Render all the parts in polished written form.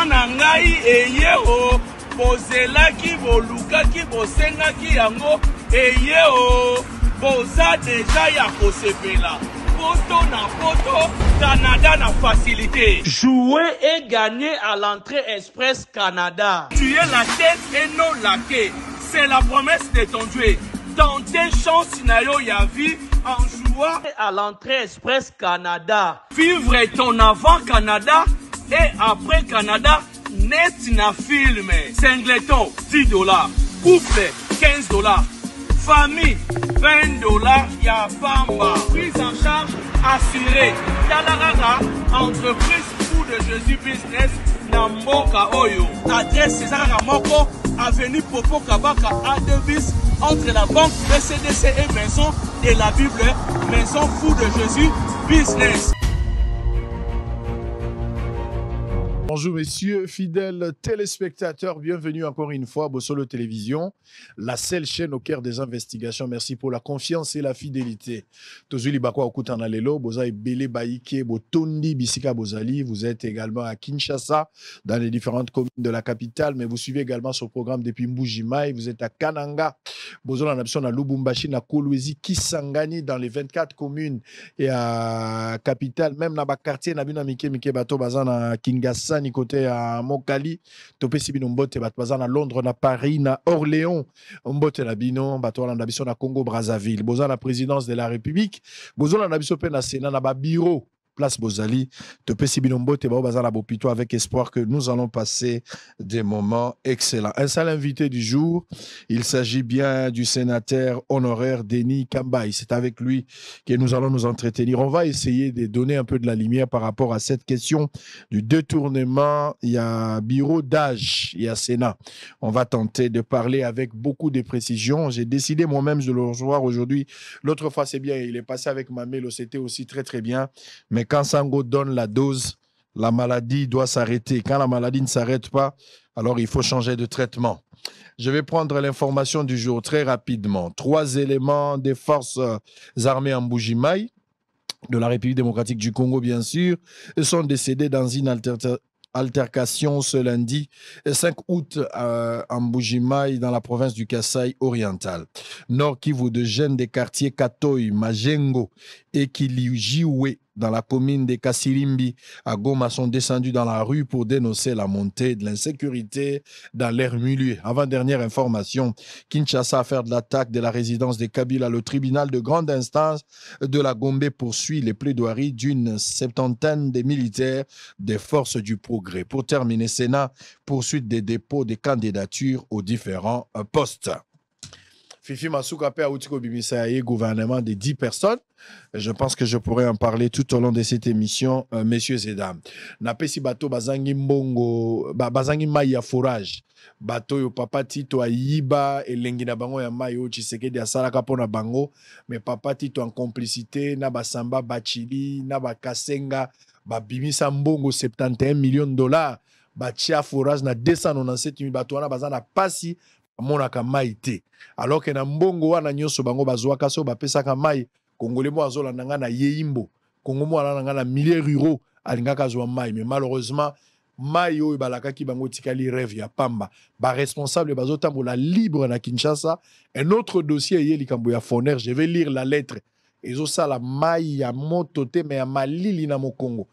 na ngai eye o bozelaki bolukaki bosengaki yango eye o boza deja ya kosepela poto na poto Canada na facilité. Jouer et gagner à l'entrée Express Canada. Tu es la tête et non la queue. C'est la promesse de ton Dieu. Tenter chance na yo ya vie en jouant à l'entrée Express Canada. Vivre ton avant Canada et après Canada, net na film. Singleton, $10. Couple, $15. Famille, $20. Ya famba. Prise en charge assurée. Yalarara, entreprise Fou de Jésus Business. Namboka Oyo. Adresse César Moko, avenue Popo Kabaka à Devis, entre la banque BCDC et Maison de la Bible, Maison Fou de Jésus Business. Bonjour messieurs, fidèles téléspectateurs, bienvenue encore une fois à Bossolo Télévision, la seule chaîne au cœur des investigations. Merci pour la confiance et la fidélité. Tozuli Bakwa Okutana Lelo, Bozaï Bele Baïke, Botondi Bisika Bozali, vous êtes également à Kinshasa, dans les différentes communes de la capitale, mais vous suivez également ce programme depuis Mbujimai, vous êtes à Kananga, Bozola Nabson à Lubumbashi, na Kolwezi, Kisangani, dans les 24 communes et à capitale, même dans le quartier, Nabina Mike Mike Bato Bazan à Kinshasa, ni côté à Mokali, topé si bino mbote batbazana à Londres, na Paris, na Orléans, mbote la bino, batouana na biso na Congo Brazzaville, boza la présidence de la République, boza na biso pe na Sénat na ba bureau place Bozali, topé si bino mbote bazana bopito avec espoir que nous allons passer des moments excellents. Un seul invité du jour, il s'agit bien du sénateur honoraire Denis Kambaï. C'est avec lui que nous allons nous entretenir. On va essayer de donner un peu de la lumière par rapport à cette question du détournement. Il y a bureau d'âge, il y a Sénat. On va tenter de parler avec beaucoup de précision. J'ai décidé moi-même de le recevoir aujourd'hui. L'autre fois, c'est bien, il est passé avec Mamelo, c'était aussi très très bien. Mais quand Sango donne la dose, la maladie doit s'arrêter. Quand la maladie ne s'arrête pas, alors il faut changer de traitement. Je vais prendre l'information du jour très rapidement. 3 éléments des forces armées en Mbujimai, de la République démocratique du Congo, bien sûr, sont décédés dans une altercation ce lundi 5 août en Mbujimai, dans la province du Kasaï oriental. Nord Kivu, de jeunes des quartiers Katoy, Majengo et Kiliujiwe, dans la commune de Kasirimbi, à Goma, sont descendus dans la rue pour dénoncer la montée de l'insécurité dans leur milieu. Avant-dernière information, Kinshasa, affaire de l'attaque de la résidence de Kabila, le tribunal de grande instance de la Gombe poursuit les plaidoiries d'une 70aine de militaires des forces du progrès. Pour terminer, Sénat, poursuite des dépôts de candidatures aux différents postes. Fifi Masuka Pe Aoutiko Bimisa et gouvernement de 10 personnes. Je pense que je pourrais en parler tout au long de cette émission, messieurs et dames. Napesi bato bazangi mbongo, bazangi mai ya forage. Bato yo papa tito ayiba elengi na bango ya mai o Tshisekedi asalaka pona bango, mais papa tito en complicité na basamba bachili na bakasenga babimisa mbongo $71 millions, batia forage na 297 000 bato wana bazana pasi monaka mai te, alors que na mbongo wana nyonso bango bazwaka so bapesaka mai congolais mo azolandanga na yeimbo, Congo mo alandanga na milliers ruraux alingaka zwa mai, mais malheureusement mai oyo balakaki bango tikali rêve ya pamba, ba responsable bazotambola libre na Kinshasa. Un autre dossier yé likambo ya Foner, je vais lire la lettre ezosala mai ya moto te mais ya malili na Mokongo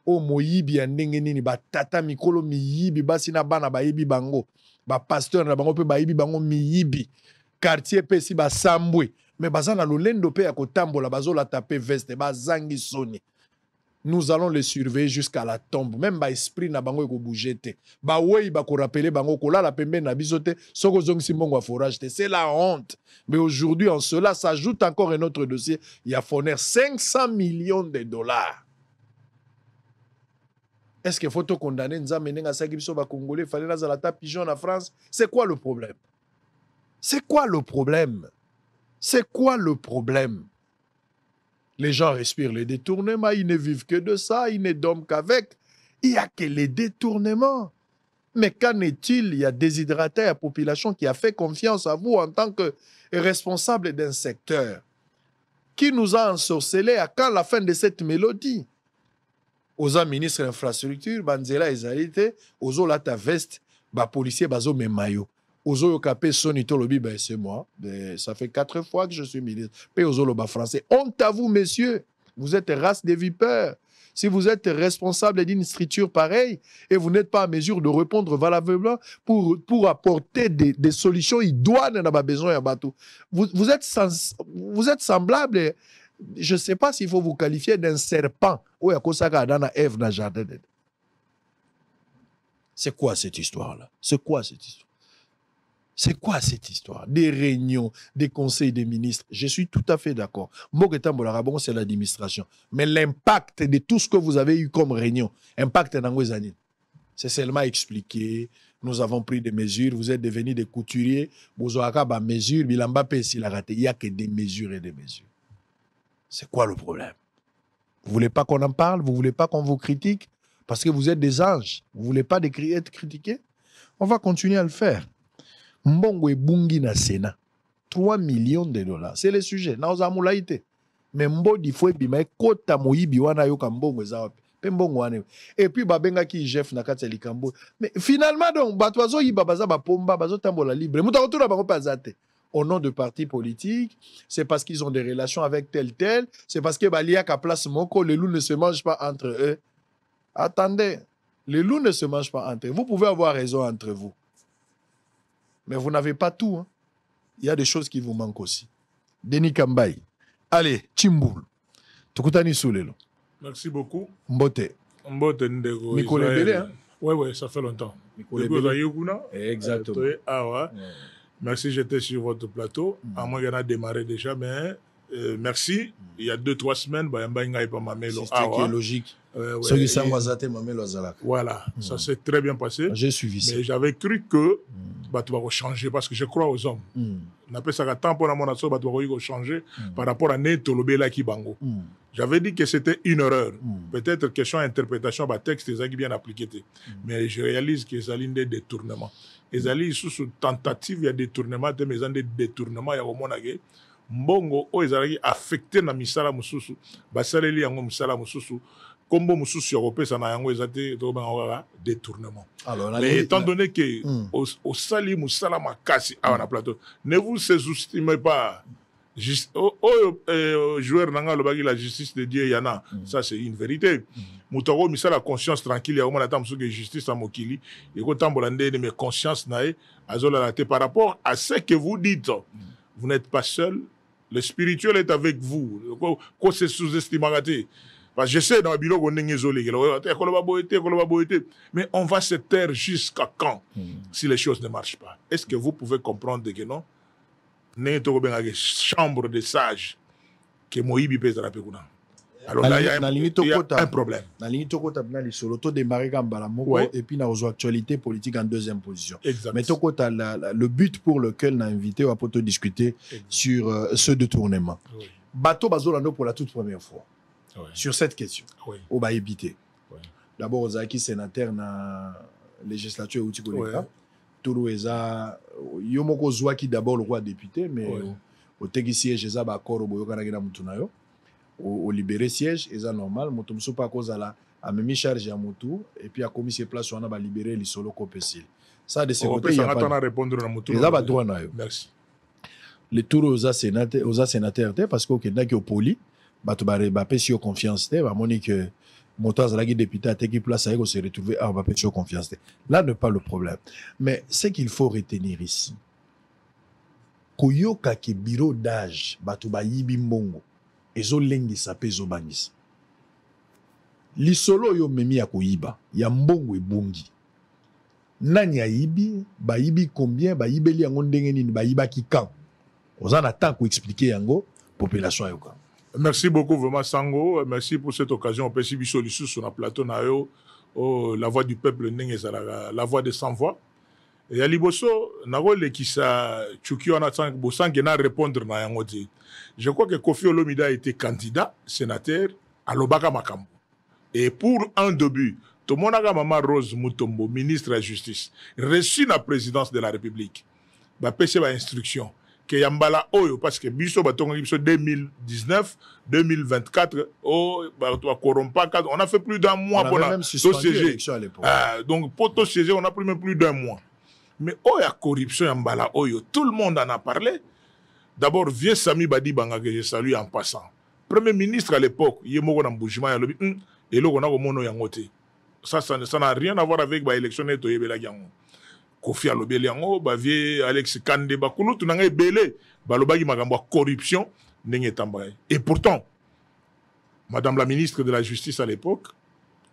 o moyibi ya ndenge nini batata mikolo miyibi basi na bana bayibi bango, ba pasteur na bango pe bayibi bango miyibi, quartier pe si ba sambwe, mais bazana lolendo pe ya kotambola bazola taper veste bazangi soni. Nous allons les surveiller jusqu'à la tombe, même ba esprit na bango ko bouger te, ba wei ba ko rappeler bango ko la pembe na bisote soko zongisi mbongo forage te, c'est la honte. Mais aujourd'hui en cela s'ajoute encore un autre dossier, il y a Foner $500 millions. Est-ce qu'il faut condamner Nzambe Nenga Sagibiso ba Congolais, fallait na zalata pigeon en France? C'est quoi le problème? C'est quoi le problème? C'est quoi le problème? Les gens respirent les détournements, ils ne vivent que de ça, ils ne dorment qu'avec. Il n'y a que les détournements. Mais qu'en est-il? Il y a déshydraté la population qui a fait confiance à vous en tant que responsable d'un secteur. Qui nous a ensorcelés à quand la fin de cette mélodie? Oza ministre infrastructure, banzela ezalité, ozo la ta veste, ba policier bazo me maillot. Ozo yo kapé sonito lobi, ben c'est moi. Ça fait 4 fois que je suis ministre. Pe ozo loba français. Honte à vous, messieurs. Vous êtes race des vipères. Si vous êtes responsable d'une structure pareille et vous n'êtes pas en mesure de répondre valablement pour apporter des solutions idoines dans ma besoin à bateau, vous êtes semblable. Je ne sais pas s'il faut vous qualifier d'un serpent. C'est quoi cette histoire-là? C'est quoi cette histoire? C'est quoi cette histoire? Des réunions, des conseils des ministres. Je suis tout à fait d'accord. Moketambolarabon, c'est l'administration. Mais l'impact de tout ce que vous avez eu comme réunion, impact dans vos années, c'est seulement expliqué. Nous avons pris des mesures. Vous êtes devenus des couturiers. Vous avez des mesures. Il n'y a que des mesures et des mesures. C'est quoi le problème? Vous ne voulez pas qu'on en parle? Vous ne voulez pas qu'on vous critique? Parce que vous êtes des anges. Vous ne voulez pas être critiqués? On va continuer à le faire. Mbongo et Bungi na Sénat. 3 millions de dollars. C'est le sujet. Mais Mbodi fwe bima kota moyibi wana yoka mbongo ezawapi. Pe mbongo wane. Et puis babenga ki chef na kati likambo. Mais finalement donc batwazo yiba baza ba pomba bazo tambola libre. Muta kotuna bango pazate. Au nom de partis politiques, c'est parce qu'ils ont des relations avec tel, c'est parce que Balia ka place moko, les loups ne se mangent pas entre eux. Attendez, les loups ne se mangent pas entre eux. Vous pouvez avoir raison entre vous. Mais vous n'avez pas tout. Hein. Il y a des choses qui vous manquent aussi. Denis Kambaï. Allez, Chimboul. Tukutani Soulelo. Merci beaucoup. Mbote. Mbote Ndego. Mikole Bele, hein? Oui, ça fait longtemps. Mikole Bele. Exactement. Merci, j'étais sur votre plateau. À moi, il y en a démarré déjà, mais merci. Il y a 2-3 semaines, c'est ce qui est logique. Voilà, ça s'est très bien passé. J'ai suivi ça. Mais j'avais cru que tu vas changer parce que je crois aux hommes. On appelle ça temps pour la monation, tu vas changer par rapport à Netolobela Kibango. J'avais dit que c'était une erreur. Peut-être question d'interprétation, texte est bien appliqué. Mais je réalise que c'est l'une des détournements. Les alliés sous tentative, il y a des détournements, mais il y a des détournements, il y a au monde mbongo o ezalaki affecté na misala mususu basaleli yango misala mususu kombo mususu européen ça na yango ezate to banga détournement. Alors mais étant donné que au sali musala makasi à na plateau ne vous sous-estimez pas joueur nanga lobaki la justice de Dieu yana ça c'est une vérité. Mutoro misala conscience tranquille ya omona tamsu que justice à mokili et ko tambola ndé mais conscience nae azola la té par rapport à ce que vous dites. Vous n'êtes pas seul. Le spirituel est avec vous. Quoi c'est sous-estimé? Parce que je sais dans le bureau qu'on est isolé. Mais on va se taire jusqu'à quand si les choses ne marchent pas? Est-ce que vous pouvez comprendre que non? N'est pas une chambre de sages que Moïbi pèse à la Pégouna. Alors là, il y a un problème. Et puis, dans l'actualité politique en deuxième position. Exact. Mais le but pour lequel on a invité, on peut discuter sur ce détournement. Oui. Bateau Bazolando pour la toute première fois. Oui. Sur cette question. Oui. On va éviter. Oui. D'abord, Ozaki sénateur dans la législature où tu connais pas. Tout eza yomoko zwaki d'abord le roi député, mais au tegi siège eza ba koro boyokana gina mutunayo. Au libérer siège, c'est normal. Moto muso pa cause la a mis charge à Moutou et puis a commis ses places on a libéré les solo copécile. Ça de ce côté il y a pas répondre à Moutou. Les aba droit na yo. Merci. Les tours aux sénateurs parce que kenda ki au poli bato ba pesi confiance te ba moni que Moutaz la député a teki place à se retrouver à ba pesi confiance te. Là n'est pas le problème. Mais ce qu'il faut retenir ici. Koyoka ki bureau d'âge bato ba yibi mbongo. Ezo lengi sape ezo bangisa. Lisolo yo memi ya koyiba, ya mbongo ebungi. Nani ya yibi, ba yibi combien, ba yibeli yango ndenge nini, ba yiba ki kan. Oza na temps ko expliquer yango population yo kan. Merci beaucoup vraiment Sango, merci pour cette occasion. On peut si biso lisu sur la plateau na yo, la voix du peuple ndenge ezalaka, la voix des sans voix. Et à Liboso, Nagole qui sa Tchouki on attend que na répondre na yango di. Je crois que Kofi Olomide a été candidat, sénateur, à Lobaka Makambo. Et pour un début, Tomonaga Mama Rose Mutombo, ministre de la Justice, reçu la présidence de la République, va pêcher ma instruction. que yambala oyo parce que biso batonga biso 2019 2024 oh corrompa on a fait plus d'un mois pour la siéger donc pour tout siéger on a pris même plus d'un mois mais oh ya corruption yambala oyo tout le monde en a parlé. D'abord vieux Sami Badi Banga que je salue en passant premier ministre à l'époque yemoko na mbujima ya lobi et là on a mono yangote ça n'a rien à voir avec ba élection neto yebela yango Kofi alobeli yango ba vie Alex Kande ba kulu tunanga ebele ba lobaki makambo corruption ndenge tambaye et pourtant madame la ministre de la justice à l'époque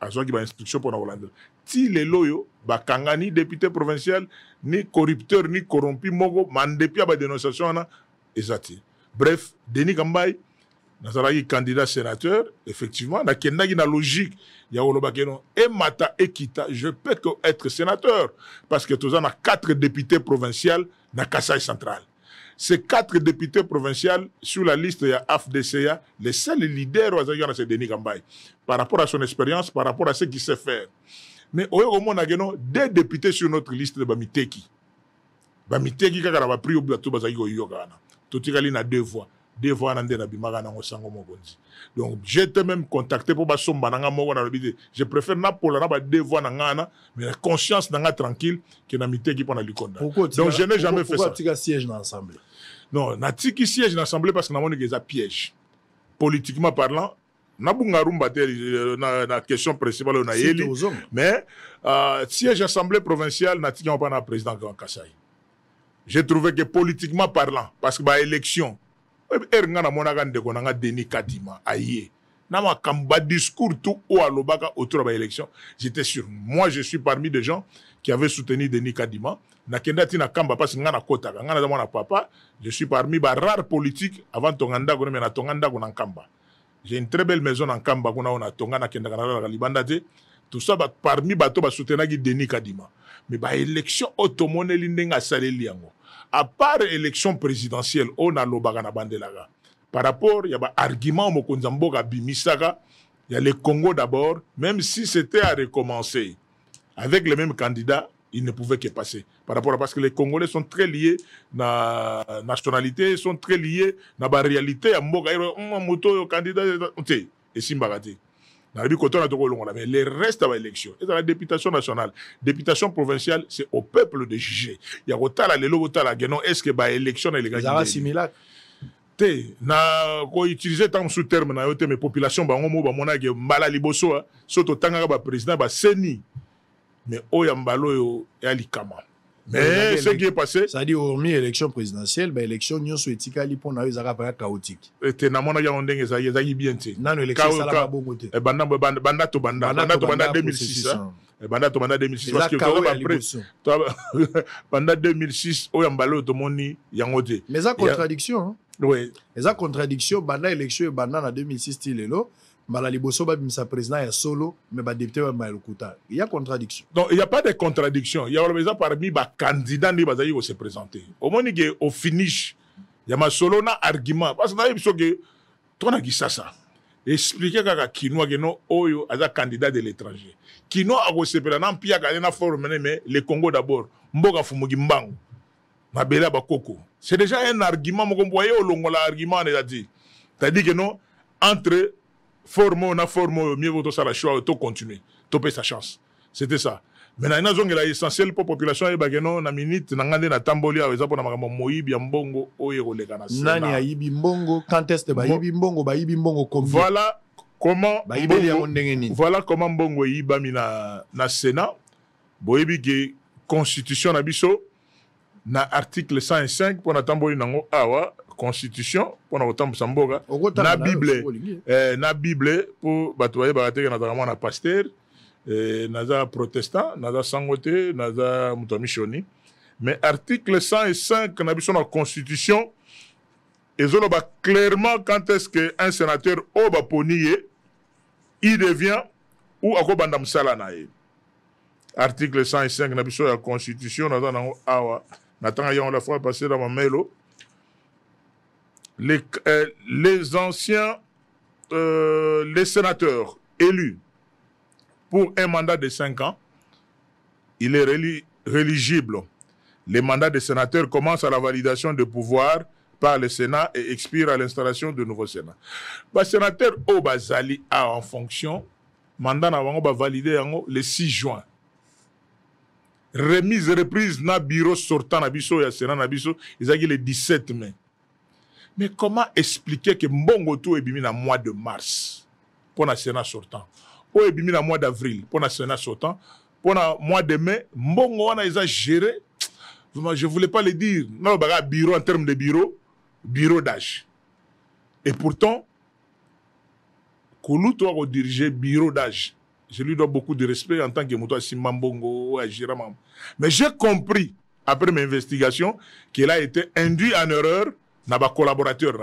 a zwa ki ba instruction pour na Hollande ti le loyo ba kanga ni député provincial ni corrupteur ni corrompu moko mandepi ba dénonciation na ezati bref Denis Kambay nazalaki candidat sénateur effectivement na kendaki na logique ya olobakeno et mata ekita je peux que être sénateur parce que tous on a 4 députés provinciaux na Kasaï central. Ces 4 députés provinciaux sur la liste ya AFDCA les seuls leaders au c'est Denis Kambay par rapport à son expérience par rapport à ce qu'il sait faire. Mais au moins on a 2 députés sur notre liste de Bamiteki kaka ba pris au plateau bazaki ko yokana totikali na 2 voix. Des fois, donc, j'étais même contacté pour je préfère Napola, 2 voix, mais la conscience n'a tranquille que na mité qui pendant l'Ikonda. Donc, je n'ai jamais fait ça. Pourquoi tu siège dans l'Assemblée? Non, Natiki siège dans l'Assemblée parce que nous avons des pièges. Politiquement parlant, na la question principale, on a mais siège Assemblée provinciale, Natiki n'a pas un président Kassai. J'ai trouvé que politiquement parlant, parce que l'élection, Denis Kadima aïe nama kamba discours tout au alobaka autour de l'élection j'étais sûr moi je suis parmi des gens qui avaient soutenu Denis Kadima na kendati na kamba parce que ngana kota ngana na papa je suis parmi ba rares politiques avant tonganda ko na tonganda ko na kamba j'ai une très belle maison en kamba ko na tongana kenda na libanda te tout ça parmi bato ba soutenir Denis Kadima mais ba élection automone lindenga saleli yango. À part l'élection présidentielle, on a l'Obagana Bandelaga. Par rapport, il y a un argument au Mokonzamboga Bimisaka, il y a le Congo d'abord, même si c'était à recommencer. Avec les mêmes candidats, il ne pouvait que passer. Par rapport à parce que les Congolais sont très liés à la nationalité, sont très liés à la réalité. Un candidat et Simbagati. Mais les restes de l'élection, et dans la députation nationale, députation provinciale, c'est au peuple de juger. Il y a est-ce que l'élection est légale? Ça similaire. Na ko utiliser tant sous terme na yote mais population ba ngomo ba mona ke mbala liboso soto tanga ba président ba seni mais oyambalo yo yalikama. Mais ce qui est passé, ça dit hormis élection présidentielle, bah élection nyon souetikali pour na ezaka pas chaotique. Et na mona ya ondenge za yezaki bien te. Nano élection ça la bongo te. E banda 2006 e banda 2006 parce que après banda 2006 oyambalo to moni yango te. Mais ça contradiction. Oui. Et ça contradiction banda élection e banda na 2006 tilelo. Malaliboso ba bimsa président ya solo mais ba député ba malukuta. Il y a contradiction. Non, il y a pas de contradiction. Il y a déjà parmi ba candidat ni bazayi ko se présenter. Au moins que au finish, il y a ma solo na argument parce que na biso que toi na gisasa. Expliquer kaka Kino que no oyo aza candidat de l'étranger. Kino a ko sepela na mpia ka na forme mais le Congo d'abord. Mboka fumugi mbangu. Na bela ba koko. C'est déjà un argument mo komboyer au longola argument on a dit. C'est-à-dire que non entre formo na formo mieux vaut ça la choix to continuer to payer sa chance c'était ça maintenant ils ont l'essentiel pour population et bageno na minute na ngande na tamboli aweza pona makambo moyibi ya mbongo oyo koleka na nani ayibi mbongo quand est ba yibi mbongo comme voilà comment voilà comment mbongo yiba mina na Sénat boyebi ke constitution na biso na article 105 pour na tamboli nango awa constitution pour autant samboga na bible na bible pour batoyer barateke na vraiment na pasteur naza protestant naza sangote naza mutamishoni mais article 105 na biso na constitution ezoloba clairement quand est-ce que un sénateur oba poniye il devient ou akobanda msala na ye article 105 na biso ya constitution naza nango awa natanga yon la fois passé dans ma mailo. Les anciens, les sénateurs élus pour un mandat de 5 ans, il est réligible. Les mandats des sénateurs commencent à la validation de pouvoir par le Sénat et expirent à l'installation de nouveaux Sénats. Les sénateurs au Bazali a en fonction, mandat va valider le 6 juin. Remise et reprise na bureau sortant na biso et Sénat na biso, ils ont le 17 mai. Mais comment expliquer que Mbongo tout est bimi na mois de mars pour le Sénat sortant, ou est bimi na mois d'avril pour le Sénat sortant, pour le mois de mai, Mbongo on a géré. Je ne voulais pas le dire. Non, bureau en termes de bureau d'âge. Et pourtant, Kouloutou a dirigé bureau d'âge. Je lui dois beaucoup de respect en tant que Moutoua Simbambongo, Agiramam. Mais j'ai compris, après mes investigations, qu'il a été induit en erreur dans ma collaborateur.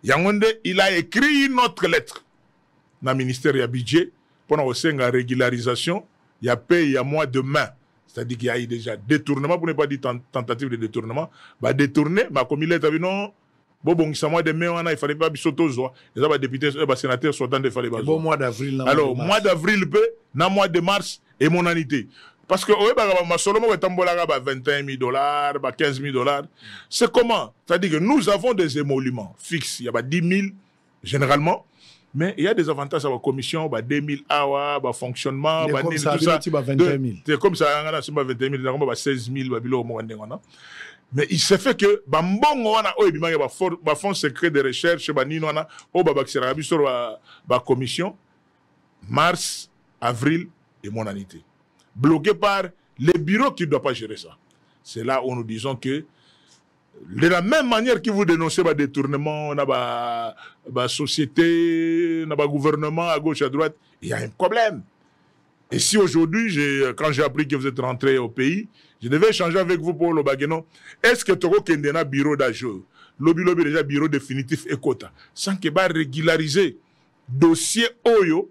Yangonde, il a écrit une autre lettre dans le ministère du budget pour la régularisation. Il y a payé il y a mois de mai. C'est-à-dire qu'il y a eu déjà détournement, pour ne pas dire tentative de détournement. Bah, détourner, comme il est dit, non, bon, ça mois de mai, il ne fallait pas bisoto. Les députés, les sénateurs sont dans des fallait pas. Bon mois d'avril. Alors, mois d'avril, dans mois de mars, et mon annité. Parce que, oui, seulement, 21 000 $, 15 000 $. C'est comment? C'est-à-dire que nous avons des émoluments fixes. Il y a 10 000, généralement. Mais il y a des avantages à la commission, 2000 awa, fonctionnement, tout ça. C'est comme ça, on a 21 000, on a 16 000, mais il se fait que, il y a un fonds secret de recherche, la commission, mars, avril et mon année. Bloqué par les bureaux qui ne doivent pas gérer ça. C'est là où nous disons que, de la même manière que vous dénoncez le détournement, la société, le gouvernement à gauche, à droite, il y a un problème. Et si aujourd'hui, quand j'ai appris que vous êtes rentré au pays, je devais échanger avec vous pour le Baguenon. Est-ce que tu as un bureau d'agent, lobby déjà bureau définitif et quota, sans qu'il va régulariser dossier Oyo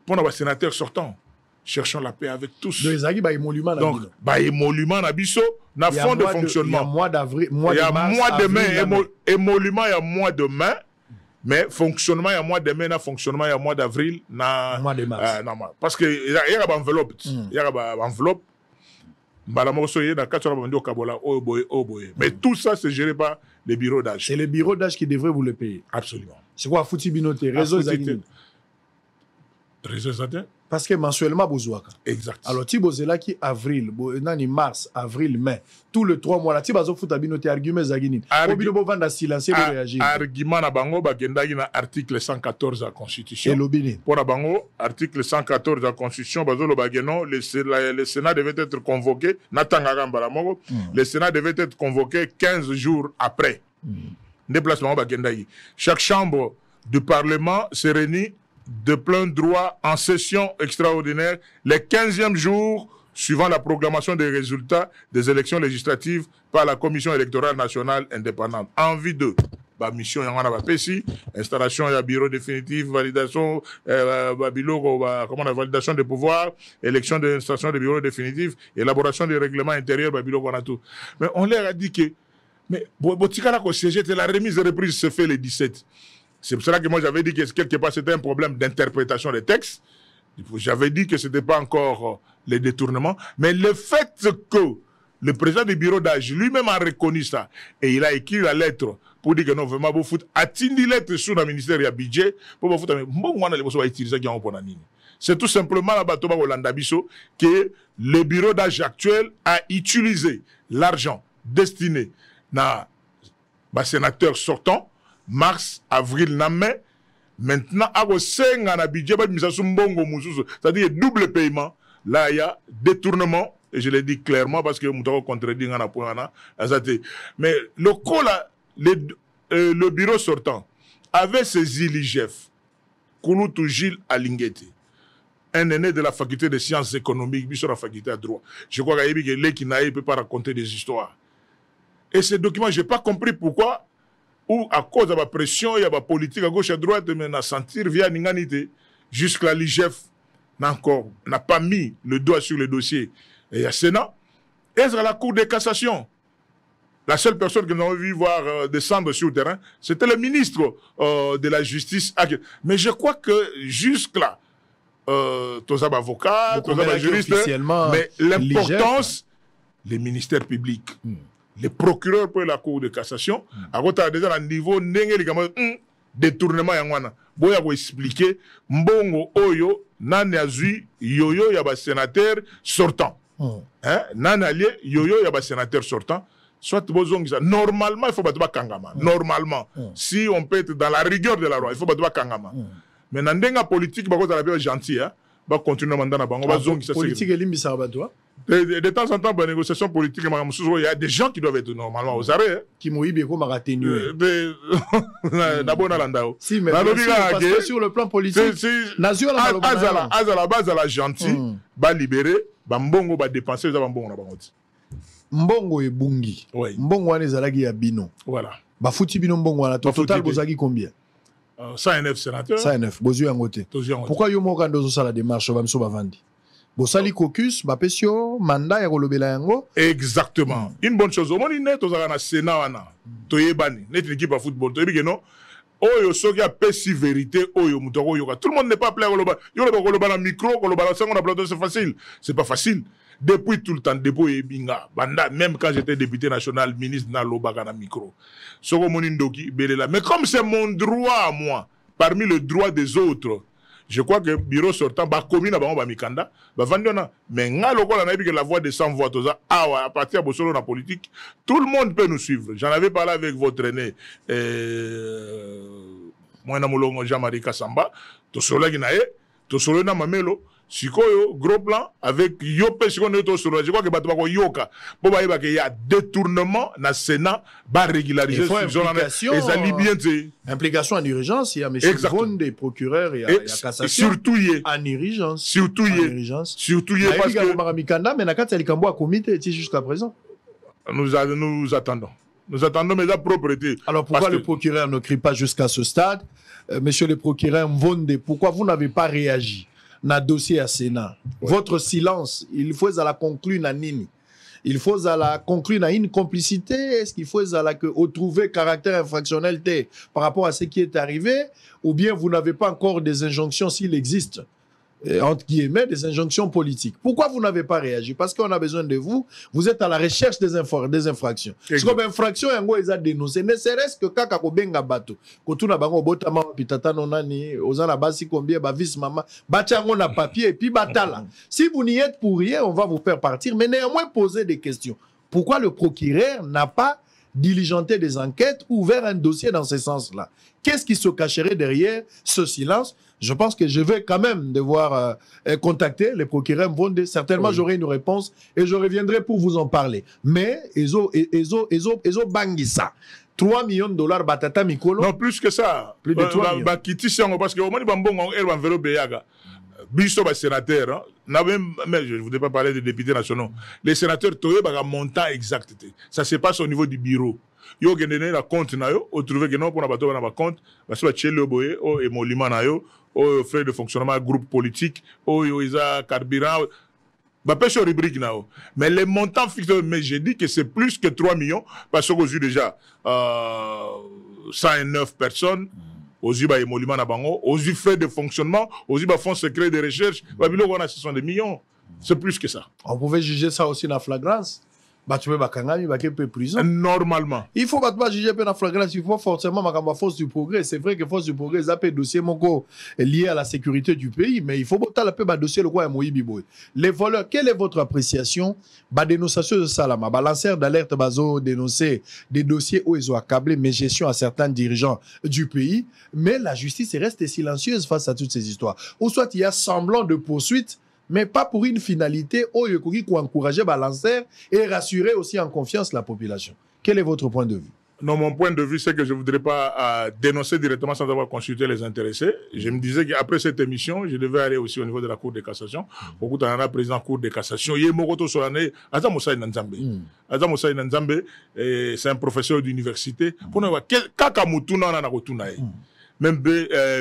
pour les sénateurs sortants? Cherchons la paix avec tous. Donc, il y a émolument na biso, na fond de fonctionnement. Il y a mois d'avril, il y a mois de mai, émolument il y a mois de mai, mais fonctionnement il y a mois de mai, na fonctionnement il y a mois d'avril, na mois de mars. Parce que il y a une enveloppe, il y a une enveloppe. Mais tout ça c'est géré par les bureaux d'âge. C'est les bureaux d'âge qui devraient vous le payer. Absolument. C'est quoi Fouti Binote, réseau Zagini? Réseau Zagini. Parce que mensuellement, Bouzouaka. Exact. Alors, si vous êtes qui avril, mars, avril, mai, tous les 3 mois, là, si vous avez argument Zagini, vous vendre silencieux pour réagir. Argument na bango, bagendagi na article 114 de la Constitution. Et l'obini. Pour la bango, article 114 de la Constitution, le Sénat devait être convoqué, le Sénat devait être convoqué 15 jours après. Déplacement bagendagi. Chaque chambre du Parlement se réunit de plein droit en session extraordinaire les 15e jours suivant la proclamation des résultats des élections législatives par la Commission électorale nationale indépendante. En vue de mission, installation et bureau définitif, validation, validation des pouvoirs, élection de l'installation des bureaux définitifs, élaboration des règlements intérieurs, tout. Mais on leur a dit que mais la remise et reprise se fait le 17. C'est pour cela que moi j'avais dit que quelque part c'était un problème d'interprétation des textes. J'avais dit que ce n'était pas encore les détournements. Mais le fait que le président du bureau d'âge lui-même a reconnu ça et il a écrit la lettre pour dire que non, vraiment, vous fout, a-t-il lettre sur le ministère du budget pour vous foutre, c'est tout simplement la bateau que le bureau d'âge actuel a utilisé l'argent destiné à sénateur sortant mars, avril, mai. Maintenant, c'est-à-dire double paiement. Là, il y a détournement, et je l'ai dit clairement parce que nous contredit. Mais le bureau sortant avait saisi l'IGF, Kouloutou Gilles Alingeti, un aîné de la faculté de sciences économiques, sur la faculté de droit. Je crois qu'il ne peut pas raconter des histoires. Et ces documents, je n'ai pas compris pourquoi. Ou à cause de la pression, il y a la politique à gauche et à droite, mais on a sentir via l'inganité. Jusqu'à l'IGF n'a pas mis le doigt sur le dossier. Et il y a Sénat. Et à la Cour de cassation. La seule personne que nous avons vu voir descendre sur le terrain, c'était le ministre de la Justice. Mais je crois que jusque-là, tous les avocats, tous les juristes, mais l'importance, les ministères publics, les procureurs pour la Cour de cassation, à côté déjà à niveau détournement yangwana. Boya ko expliquer mbongo oyo nani azui yoyo ya ba sénateur sortant. Hein? Nani allié yoyo ya ba sénateur sortant. Soit normalement il faut battre kangama. Normalement, si on peut être dans la rigueur de la loi, il faut battre kangama. Mais dans la politique, bah la bien gentil, hein. Bah continuer mandat na bango, bah politique et limbisa batwa. De temps en temps, dans la négociation politique, il y a des gens qui doivent être normalement aux arrêts. Qui m'ont bien comme atténué. D'abord, dans si, mais parce que sur le plan politique, à la base, à la gentil, va libérer, va mbongo, va dépenser, va mbongo na bango. Mbongo et bungi. Mbongo wane zalagi ya bino. Voilà. Ba futi bino mbongo wana. Total bozagi combien? 109 sénateurs. 109. Bozu yangote. Pourquoi yo mo kando zo la démarche ba mso ba vandi? Bosali caucus, ba pesio mandat ya kolobela yango. Exactement. Une bonne chose. Au moins net tozaka na Sénat wana. Toyebani. Net équipe à football. Toyebi que non. Oyo soki a pesi vérité oyo mutoko yoka. Tout le monde n'est pas appelé à koloba. Yo le koloba na micro, koloba na sango na plateau, c'est facile. C'est pas facile. Depuis tout le temps, depuis Ebinga, même quand j'étais député national, ministre na lobaka na micro. Soko monindoki belela. Mais comme c'est mon droit à moi, parmi le droit des autres, je crois que le bureau sortant, ba commune ba ba mikanda, ba vandona. Mais nga lokola na que la voix des 100 voix toza à partir de bosolo na politique, tout le monde peut nous suivre. J'en avais parlé avec votre aîné moi na molongo Jean-Marie Kassamba, to solo ginae, to solo na mamelo. Sikoyo, gros plan, avec Yopé, je crois que Batouako Yoka, pour qu'il y a détournement dans le Sénat, va régulariser implication en urgence, il y a M. Von, des procureurs, il y a cassation. Surtout, en urgence. Surtout, parce que jusqu'à présent. Nous attendons. Nous attendons mes propriétés. Alors pourquoi le procureur ne crie pas jusqu'à ce stade? Monsieur le procureur Mvonde, pourquoi vous n'avez pas réagi? Na dossier à Sénat. Votre silence, il faut à la conclure na nini. Il faut à la conclure na une complicité. Est-ce qu'il faut à la que retrouver caractère infractionnel par rapport à ce qui est arrivé, ou bien vous n'avez pas encore des injonctions s'il existe, entre guillemets, des injonctions politiques. Pourquoi vous n'avez pas réagi? Parce qu'on a besoin de vous. Vous êtes à la recherche des infractions. C'est comme infraction, ils ont dénoncé. Ne serait-ce que quand on benga bateau, quand on a bango botama pitata nonani, aux la basi combien bavis mama, bachango na papier et puis batala. Si vous n'y êtes pour rien, on va vous faire partir. Mais néanmoins poser des questions. Pourquoi le procureur n'a pas diligenté des enquêtes ou ouvert un dossier dans ce sens-là? Qu'est-ce qui se cacherait derrière ce silence? Je pense que je vais quand même devoir contacter les procureurs Mvonde. Certainement, j'aurai une réponse et je reviendrai pour vous en parler. Mais, Ezo Bangissa, 3 millions de dollars, batata mikolo. Non, plus que ça. Plus de 3 millions. Parce que au moment où sénateur, mais je ne voudrais pas parler des députés nationaux. Les sénateurs, tu as un montant exact. Ça se passe au niveau du bureau. Yo gendene la compte na yo, o trouver que non pour na bato na ba compte, parce que chelo boye o émolument na yo, o frais de fonctionnement groupe politique, o yo isa carburant, ba pêche rubrique na yo. Mais les montants fixés, mais j'ai dit que c'est plus que 3 millions parce qu'aux yeux déjà 109 personnes. Aux yeux émolument na bango, aux yeux frais de fonctionnement, aux yeux fonds secrets de recherche, ce sont des millions. C'est plus que ça. On pouvait juger ça aussi dans la flagrance. Normalement. Il faut pas juger la flagrance, il faut forcément ma force du progrès. C'est vrai que force du progrès, ça peut dossier lié à la sécurité du pays, mais il faut pas le dossier le quoi les voleurs. Quelle est votre appréciation? Dénonciation de Salama, lanceur d'alerte bazo dénoncer des dossiers où ils ont accablé mes gestions à certains dirigeants du pays, mais la justice reste silencieuse face à toutes ces histoires. Ou soit il y a semblant de poursuite, mais pas pour une finalité pour encourager Balancer et rassurer aussi en confiance la population. Quel est votre point de vue? Non, mon point de vue, c'est que je ne voudrais pas dénoncer directement sans avoir consulté les intéressés. Je me disais qu'après cette émission, je devais aller aussi au niveau de la Cour de cassation. Beaucoup d'en a président Cour de cassation. Il y a Mokoto Solane, Azam Moussa Nanzambe. Azam Moussa Nanzambe, c'est un professeur d'université. Pour nous voir, Kakamutuna na Rotunae. Même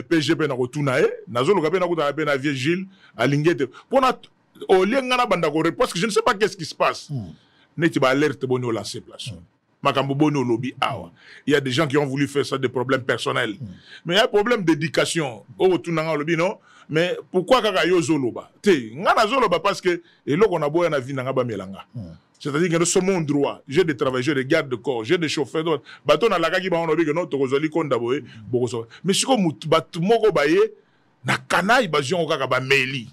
PGP na Rotunae, Nazolo Gabé na Rotunae, na Vieux Gilles, à Lingete. Pour nous, au lien na Bandagore, parce que je ne sais pas qu'est-ce qui se passe. N'est-ce pas alerte bonne au lancer place. Il y a des gens qui ont voulu faire ça des problèmes personnels. Mais il y a un problème d'éducation. Mais pourquoi kaka yo zoloba? Ngana zoloba parce que et là on a beau na vie na ba melanga. C'est-à-dire que nous sommes mon droit. J'ai des travailleurs, j'ai des gardes de corps, j'ai des chauffeurs. Bateau na laka qui va on que non tokozoli konda boye bokoso. Mais si comme bateau moko baye na kanai bazion kaka ba meli.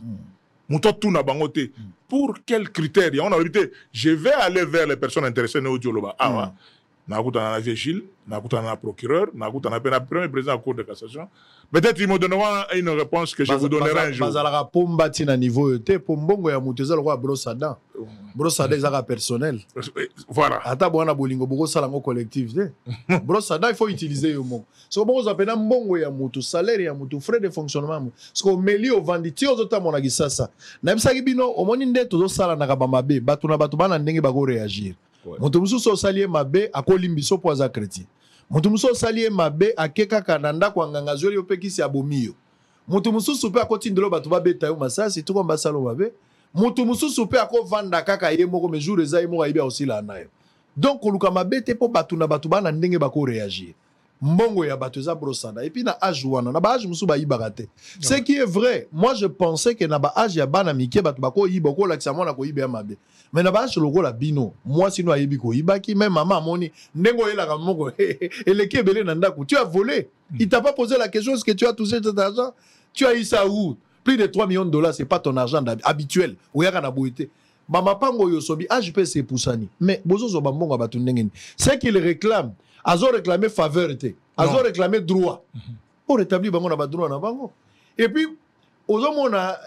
Muto tout na bangote. Pour quels critères? On a dit je vais aller vers les personnes intéressées au dioloba. Ah ouais. Na kutana na vigile, na kutana na procureur, na kutana na premier président de la Cour de cassation. Peut-être ils me donneront une réponse que je vous donnerai un jour. Bazalaka pomba tina niveau te pombongo ya muteza le roi brossada. Brossada ezaka personnel. Voilà. Ata bwana bolingo boko sala ngo collectif te. Brossada il faut utiliser yo mo. So boko zapena mbongo ya mutu, salaire ya mutu, frais de fonctionnement. Sko meli o vanditi ozota mona gisasa. Na bisaki bino omoni nde tozo sala na kabamabe, batu na batu bana ndenge bako réagir. Mutu mususu osaliye mabe akolimbiso po aza chrétien. Mutu mususu osaliye mabe akeka kananda kwa ngangazoli opekisi abomiyo. Mutu mususu pe akotindelo batu babeta yo masasi tuko mbasalo mabe. Mutu mususu pe akovanda kaka ye moko me jour eza ye moko ayibi osila nayo. Donc koluka mabe te po batu na batu bana ndenge bako réagir. Mbongo ya batu eza brosanda. Et puis na âge wana na ba âge musu ba yibaka te. Ce qui est vrai, moi je pensais que na ba âge ya bana mike batu bako yiba ko lakisa mona ko yiba mabe. Mais na ba âge lokola bino, moi sino ayibi ko yibaki même maman moni ndengo yela ka moko eleke belé na ndako. Tu as volé. Il t'a pas posé la question est-ce que tu as touché cet argent? Tu as eu ça où? Plus de 3 millions de dollars, c'est pas ton argent habituel. Oyaka na boité. Mama pango yo sobi âge pe c'est poussani. Mais bozo zo bambonga batu ndengeni. C'est qu'il réclame azo réclamer faveur te, azo réclamer droit. Pour rétablir bango na ba droit na bango. Et puis ozo mona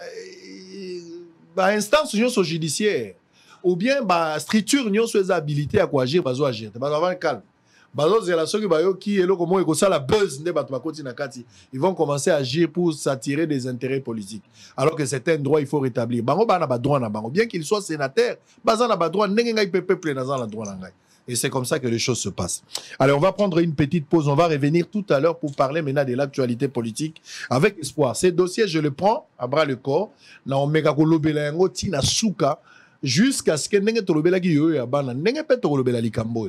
ba instance nyonso judiciaire ou bien ba structure nyonso eza habilité à quoi agir bazo agir. Ba avant calme. Bazo zela soki bayo ki eloko mo eko sala buzz nde batu bakoti na kati. Ils vont commencer à agir pour s'attirer des intérêts politiques. Alors que certains droits il faut rétablir. Bango ba na ba droit na bango bien qu'il soit sénateur, baza na ba droit ndenge ngai peuple na za la droit na ngai. Et c'est comme ça que les choses se passent. Alors, on va prendre une petite pause. On va revenir tout à l'heure pour parler maintenant de l'actualité politique avec espoir. Ces dossiers, je le prends à bras le corps. Na omega kolobela yango tina suka jusqu'à ce que nenge tolobela ki yo ya bana nenge pe tolobela likambo.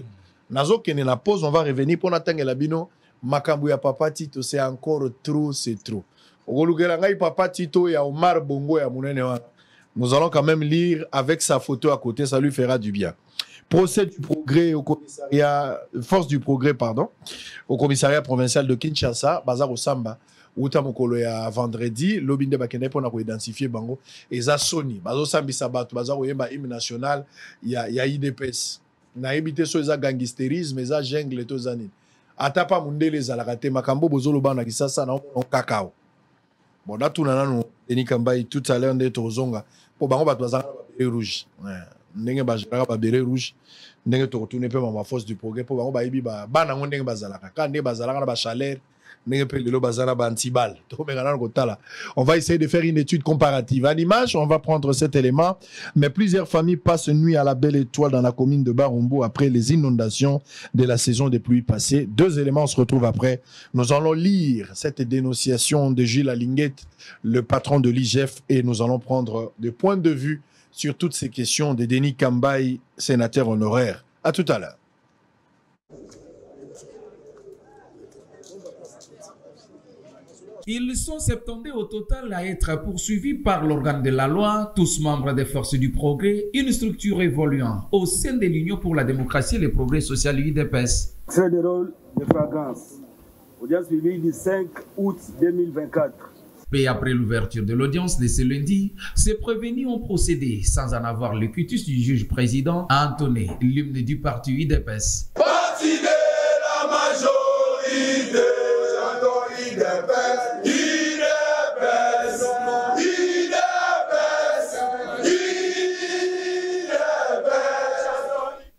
Nazo kene na pause, on va revenir pour n'attendre la bino makambo ya Papa Tito, c'est encore trop, c'est trop. Okolugela ngai Papa Tito ya Omar Bongo ya munene wa. Nous allons quand même lire avec sa photo à côté, ça lui fera du bien. Procès du progrès au commissariat, force du progrès, pardon, au commissariat provincial de Kinshasa, Bazar Osamba, Outa Mokolo ya vendredi, l'obinde bakende pour nous identifier bango, et za Sony, Bazo Sambi Sabat, Bazar Oyemba hymne national, il y a IDPS. Na évité so eza gangsterisme, eza jungle to zanine. Atapa mundele za la raté makambo bozolo bana kisasa na on kakao. Bon, là tout nanano Denis Kambai tout à l'heure ndé tozonga pour bango ba bazanga ba rouge. Ndenge bajaka ba beret rouge ndenge to retourner pe ma force du progrès pour bango ba yibi ba bana ngo ndenge bazalaka ka ndenge bazalaka na ba chaleur ndenge pe lelo bazala ba antibal to mengana ko tala. On va essayer de faire une étude comparative à l'image. On va prendre cet élément, mais plusieurs familles passent une nuit à la Belle Étoile dans la commune de Barumbo après les inondations de la saison des pluies passées. Deux éléments se retrouvent après. Nous allons lire cette dénonciation de Gilles Alinguette, le patron de l'IGF, et nous allons prendre des points de vue sur toutes ces questions de Denis Kambai, sénateur honoraire. À tout à l'heure. Ils sont 70 au total à être poursuivis par l'organe de la loi, tous membres des forces du progrès, une structure évoluant au sein de l'Union pour la démocratie et le progrès social UDPS. Fait de rôle de flagrance. Audience suivie du 5 août 2024. Peu après l'ouverture de l'audience de ce lundi, ces prévenus ont procédé, sans en avoir le quitus du juge président, à entonner l'hymne du parti UDPS. Parti de la majorité, j'entends UDPS, UDPS, UDPS, UDPS.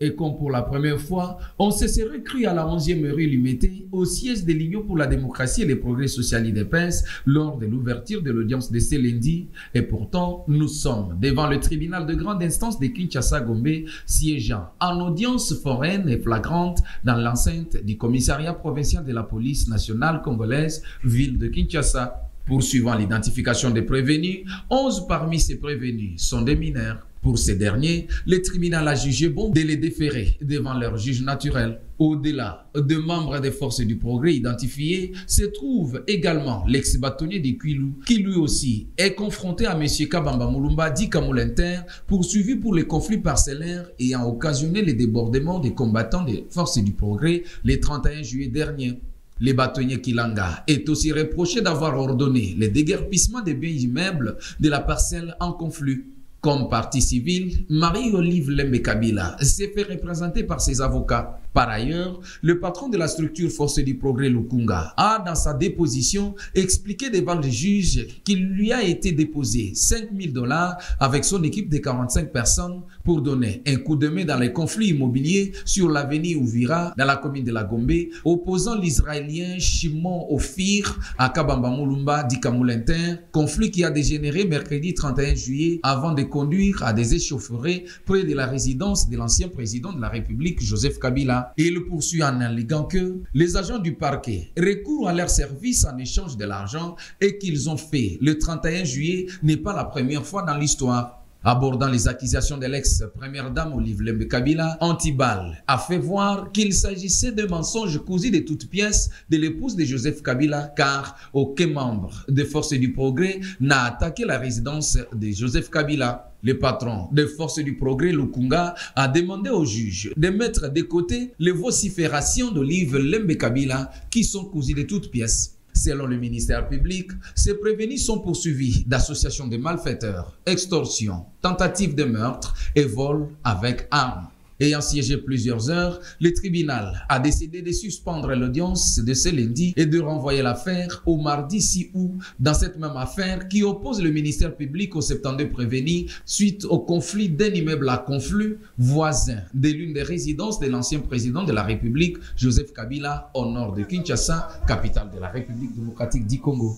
Et comme pour la première fois, on se serait cru à la 11e rue Limité, au siège de l'Union pour la démocratie et le progrès social UDPS, lors de l'ouverture de l'audience de ce lundi. Et pourtant, nous sommes devant le tribunal de grande instance de Kinshasa-Gombe, siégeant en audience foraine et flagrante dans l'enceinte du commissariat provincial de la police nationale congolaise, ville de Kinshasa. Poursuivant l'identification des prévenus, 11 parmi ces prévenus sont des mineurs. Pour ces derniers, le tribunal a jugé bon de les déférer devant leur juge naturel. Au-delà de membres des forces du progrès identifiés, se trouve également l'ex-bâtonnier de Kwilu, qui lui aussi est confronté à M. Kabamba Mulumba dit Kamoulinter, poursuivi pour les conflits parcellaires ayant occasionné les débordements des combattants des forces du progrès le 31 juillet dernier. Le bâtonnier Kilanga est aussi reproché d'avoir ordonné le déguerpissement des biens immeubles de la parcelle en conflit. Comme partie civile, Marie-Olive Lembe Kabila s'est fait représenter par ses avocats. Par ailleurs, le patron de la structure Force du Progrès Lukunga a, dans sa déposition, expliqué devant le juge qu'il lui a été déposé 5 000 $ avec son équipe de 45 personnes pour donner un coup de main dans les conflits immobiliers sur l'avenue Ouvira, dans la commune de la Gombe, opposant l'Israélien Shimon Ophir à Kabamba Mulumba dit Kamoulinter, conflit qui a dégénéré mercredi 31 juillet avant de conduire à des échauffourées près de la résidence de l'ancien président de la République, Joseph Kabila. Et il poursuit en alléguant que les agents du parquet recourent à leur service en échange de l'argent et qu'ils ont fait le 31 juillet n'est pas la première fois dans l'histoire. Abordant les accusations de l'ex-première dame Olive Lembe Kabila, Antibal a fait voir qu'il s'agissait de mensonges cousus de toutes pièces de l'épouse de Joseph Kabila, car aucun membre des forces du progrès n'a attaqué la résidence de Joseph Kabila. Le patron des forces du progrès, Lukunga, a demandé au juge de mettre de côté les vociférations d'Olive Lembe Kabila qui sont cousues de toutes pièces. Selon le ministère public, ces prévenus sont poursuivis d'associations de malfaiteurs, extorsion, tentative de meurtre et vol avec armes. Ayant siégé plusieurs heures, le tribunal a décidé de suspendre l'audience de ce lundi et de renvoyer l'affaire au mardi 6 août dans cette même affaire qui oppose le ministère public aux 72 prévenus suite au conflit d'un immeuble à Conflux, voisin de l'une des résidences de l'ancien président de la République, Joseph Kabila, au nord de Kinshasa, capitale de la République démocratique du Congo.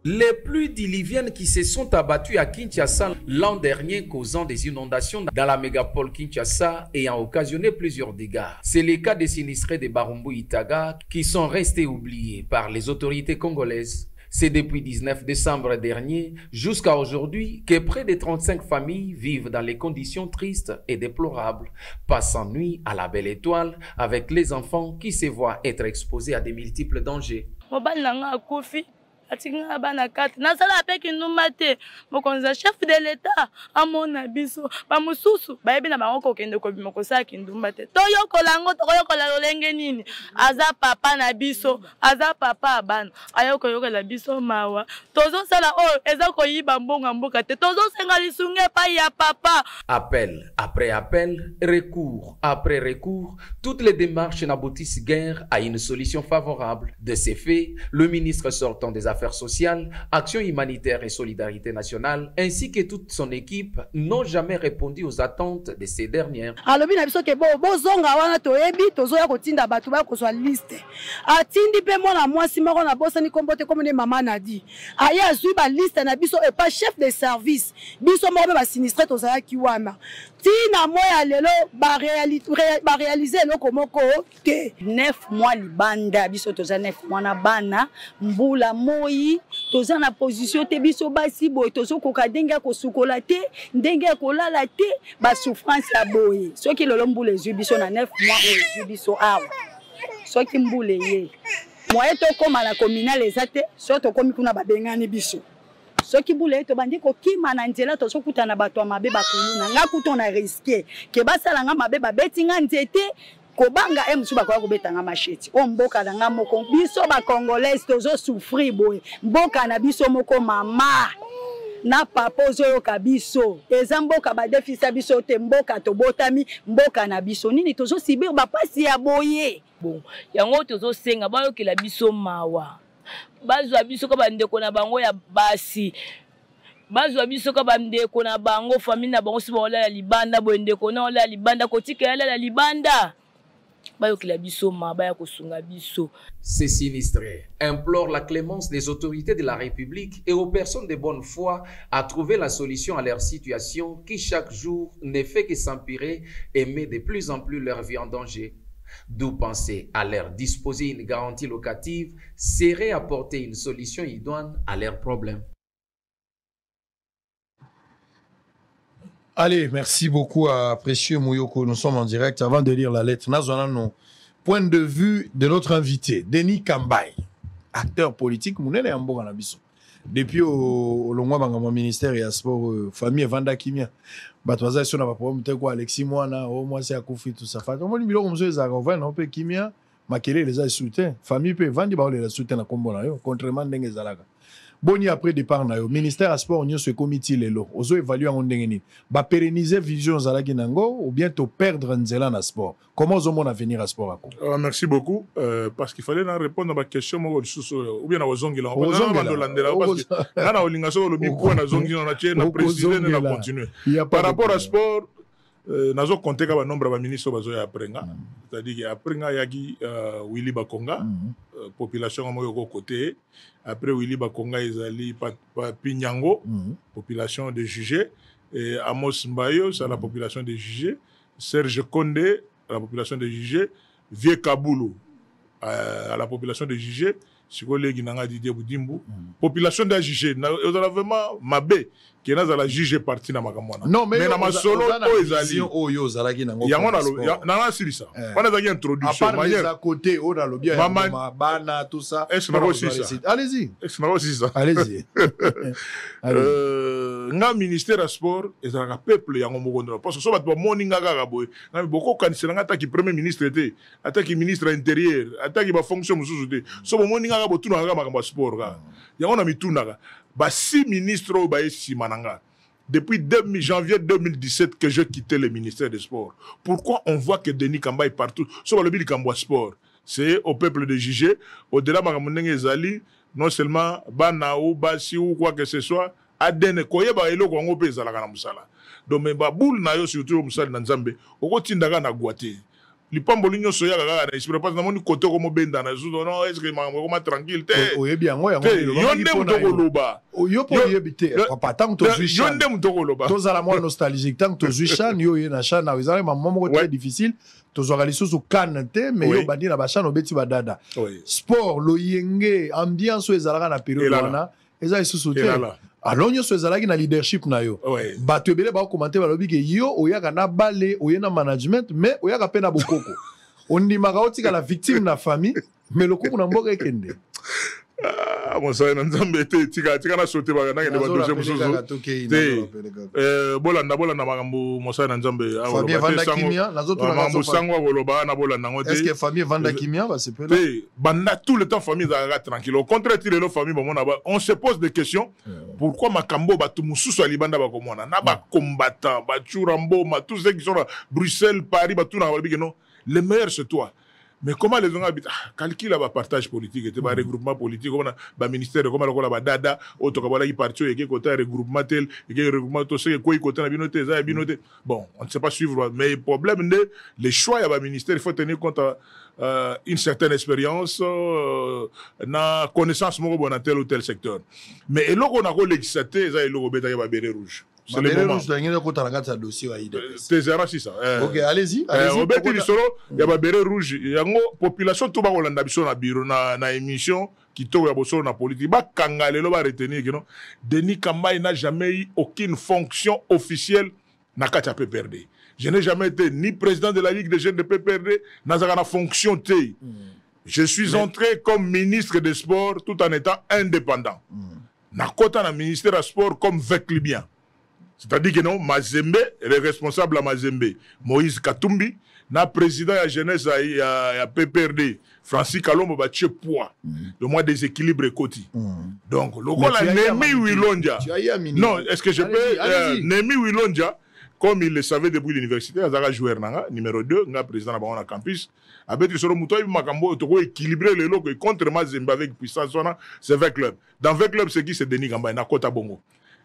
Les pluies diluviennes qui se sont abattues à Kinshasa l'an dernier causant des inondations dans la mégapole Kinshasa ayant occasionné plusieurs dégâts. C'est le cas des sinistrés de Barumbu Itaga qui sont restés oubliés par les autorités congolaises. C'est depuis 19 décembre dernier jusqu'à aujourd'hui que près de 35 familles vivent dans les conditions tristes et déplorables, passant nuit à la belle étoile avec les enfants qui se voient être exposés à de multiples dangers. atinga bana kati nasala pe kinuma te mokonza chef de l'état amona biso ba mususu bayebi na bango kokende ko bima ko sa kindumba te toyokola ngo toyokola lolenge nini aza papa na biso aza papa bana ayokoyokola biso mawa tozo sala o eza ko yiba mbonga mboka te tozo senga lisunge pa ya papa. Appel après appel, recours après recours, toutes les démarches n'aboutissent guère à une solution favorable. De ces faits, le ministre sortant des Affaires sociales, Action humanitaire et solidarité nationale, ainsi que toute son équipe, n'ont jamais répondu aux attentes de ces dernières. Alors, bien sûr que bon zonga wana toyebi tozoya kotinda batu ba ko so liste. Atindi pe mona mwasi moko na bosa ni kombote comme ne maman a dit. Aya azui ba liste na biso et pas chef de service. Biso mo ba sinistré tozaya kiwana. Tina moya lelo ba réaliser loko moko te 9 mois libanda biso toza 9 mois na bana mbula moi toza na position te biso basi boy tozo koka denga ko sukola te denga ko lala te ba souffrance ya boy soki lolo mbula ezu biso na 9 mois ezu biso awa soki mbula ye moye to koma na communal ezate so to komi kuna ba bengani biso soki bule to bandi ko kima na nzela to sokuta na bato mabe bakuluna nga kuto na risquer ke basala nga mabe ba betinga nzete kobanga emsu bakoya kobetanga macheti o mboka na nga moko biso ba congolais tozo souffrir boy mboka na biso moko mama na papa ozoyoka biso eza mboka ba defisa biso te mboka to botami mboka na biso nini tozo sibir ba pasi ya boye bon yango tozo senga bayokela biso mawa bazwa biso ko bandeko na bango ya basi bazwa biso ko bandeko na bango famille na bango sibo la libanda bo ndeko na la libanda kotika la libanda bayokela biso mabaya kosunga biso. Ces sinistrés implorent la clémence des autorités de la République et aux personnes de bonne foi à trouver la solution à leur situation qui chaque jour ne fait que s'empirer et met de plus en plus leur vie en danger. D'où penser à leur disposer une garantie locative serait apporter une solution idoine à leurs problèmes. Allez, merci beaucoup à Précieux Mouyoko. Nous sommes en direct. Avant de lire la lettre, nous avons point de vue de notre invité, Denis Kambay, acteur politique. Depuis au Longwa ministère et à sport, famille Vanda Kimia. Batwaza, si on n'a pas problème, peut-être quoi, Alexis Moana, au moins c'est à Koufi, tout ça. Fait, on dit, on peut Kimia, Makele les a soutenu. Famille peut vendre, les a soutenu à Combo, contrairement à Dengue Zalaga. Boni après départ na yo ministère à sport on ce comité lelo ozo évaluer en ndengeni ba pérenniser vision zalaki nango ou bien to perdre nzela na sport comment ozo mon avenir à sport ako merci beaucoup parce qu'il fallait répondre à ma question ou bien na ozongi là on va landela parce que na olinga so lo bi point na zongi na tier na préciser na continuer par rapport à sport nazo compter ka ba nombre ba ministre bazo ya prenga c'est-à-dire que après nga yaki Willy Bakonga population à mon côté après Willy Bakonga ezali Pinyango population de Jugé et Amos Mbayo c'est la population de Jugé Serge Condé la population de Jugé Vieux Kaboulou à la population de Jugé Sikolegi nanga Didier Boudimbu population de Jugé ozala vraiment mabé qui est dans la juge partie na makamwana non mais na masolo o ezali oyo zalaki nango yango na silisa on a déjà introduction à part les à côté o na lobia ya bana tout ça est-ce que aussi ça allez-y est-ce que aussi ça allez-y nga ministère à sport ezalaka peuple yango mokondo parce que so bat ba moninga kaka boy na boko kanisela nga taki premier ministre était ataki ministre intérieur ataki ba fonction mususu te so ba moninga ka botuna ka makambo sport ka yango na mituna ba 6 ministres au baye simananga depuis janvier 2017 que j'ai quitté le ministère des Sports. Pourquoi on voit que Denis Kambay est partout sur le Kambwa Sport? C'est au peuple de juger. Au-delà de Zali, non seulement Banao, Basi ou quoi que ce soit, Adene Koye ba elo Kongo pe zalaka na musala. Donc mais ba boule na yo surtout musala na Nzambe, oko tindaka na Guaté. Lipambo linyo soya kaka na esprit parce que namoni côté comme benda na zudo non est-ce que ma tranquille te oyebi yango yonde mutoko loba yo po yebite papa tant to zuisha yonde mutoko loba to zala mo nostalgique tant to zuisha yo na cha na wizara maman mo très difficile to zora lisusu kanate mais yo bandi na bachana obeti badada sport lo yenge ambiance ezalaka na période wana eza lisusu te alors nyo ezalaki na leadership na yo bato ebele ba commenter balobi ke yo oyaka na bale oyena management mais oyaka pe na bokoko ondimaka otika la victime na famille mais lokoko na mboka ekende Monsala na Nzambe te tika na sauter ba na ngende ba dossier mususu te bolanda makambo Monsala na Nzambe famille Vanda Kimia na zoto na zo sangwa boloba na bolanda ngote est-ce que famille Vanda Kimia va se pela banda tout le temps famille za tranquille au contraire tire le famille bomona on se pose des questions pourquoi makambo batu mususu alibanda ba komona na ba combattant ba churambo ma tous ceux qui sont à Bruxelles Paris ba tout na ba non le meilleur c'est toi. Mais comment les gens habitent calcule le partage politique et le regroupement politique comme le ministère comme la dada auto kabala qui parti et qui côté regroupement tel et qui regroupement tout ce qui côté na binoté ça binoté bon on ne sait pas suivre mais le problème les choix ya ministère il faut tenir compte une certaine expérience na connaissance mo bon dans tel ou tel secteur mais et loko na ko législateur ça et loko beta ba béret rouge. C'est le moment. Ok, allez-y. Au bête du solo, il y a béret rouge. Il y a une population tout bas Hollande sur na bureau na émission qui tourne à Bosso na politique. Ba kangale lo ba retenir que non. Denis Kambay n'a jamais eu aucune fonction officielle na kata PPRD. Je n'ai jamais été ni président de la Ligue des jeunes de PPRD, n'a pas fonction T. Je suis entré comme ministre des Sports tout en étant indépendant. Na kota na ministère des Sports comme Veclibien. C'est-à-dire que non, Mazembe, le responsable à Mazembe, Moïse Katumbi, na président de la jeunesse à PPRD, Francis Kalombo, battu poids, le moins déséquilibre côté. Donc, le rôle à Nemi Wilonja. Non, est-ce que je peux. Nemi Wilonja, comme il le savait depuis l'université, Azara joueur numéro 2, président de la campus, avec le Moutoy Makambo, équilibrer les locaux contre Mazembe avec puissance, c'est 20 clubs. Dans 20 clubs, c'est qui c'est Denis Kambay, na Kota Bongo.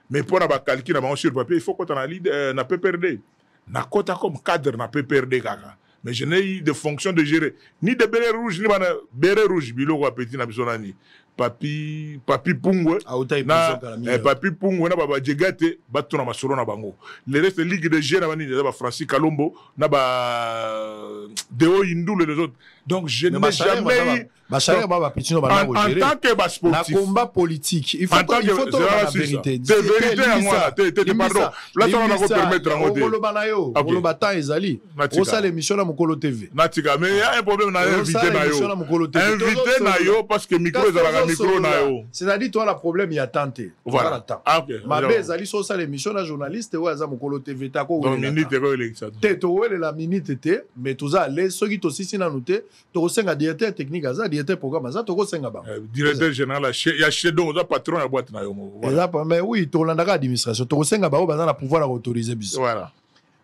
Mais pour la calculer sur le papier, il faut qu'on ait na PPRD. Na kota comme cadre na PPRD kaka. Mais je n'ai eu de fonction de gérer ni de béret rouge ni de béret rouge bilo ko petit na bisonani. Papi Pungwe na Papi Pungwe na baba Jegate batu na masoro na bango. Le reste ligue de gérer na bani na ba Francis Kalombo na ba Deo Indou les autres. Donc je n'ai jamais eu Bachaya ba pitino ba en tant que bas sportif. Na combat politique, il faut la vérité. C'est vérité à moi. Pardon. Là ça on va permettre en mode. Olo banayo, olo bata ezali. Osa l'émission na Mokolo TV. Natika, mais il y a un problème na invité na yo. Invité na yo parce que micro ezala micro na yo. C'est-à-dire toi le problème il y a tenté. Voilà. OK. Ma bezali so ça l'émission na journaliste ou aza Mokolo TV ta ko. Donc minute ko élection. Teto wele la minute était mais toza les soki to sisi na noté to senga directeur technique aza directeur programme aza to ko senga ba. Directeur général il y a chez donc patron ya boîte na yo. Voilà. Mais oui, to landaka administration to ko senga ba o baza na pouvoir autoriser biso. Voilà.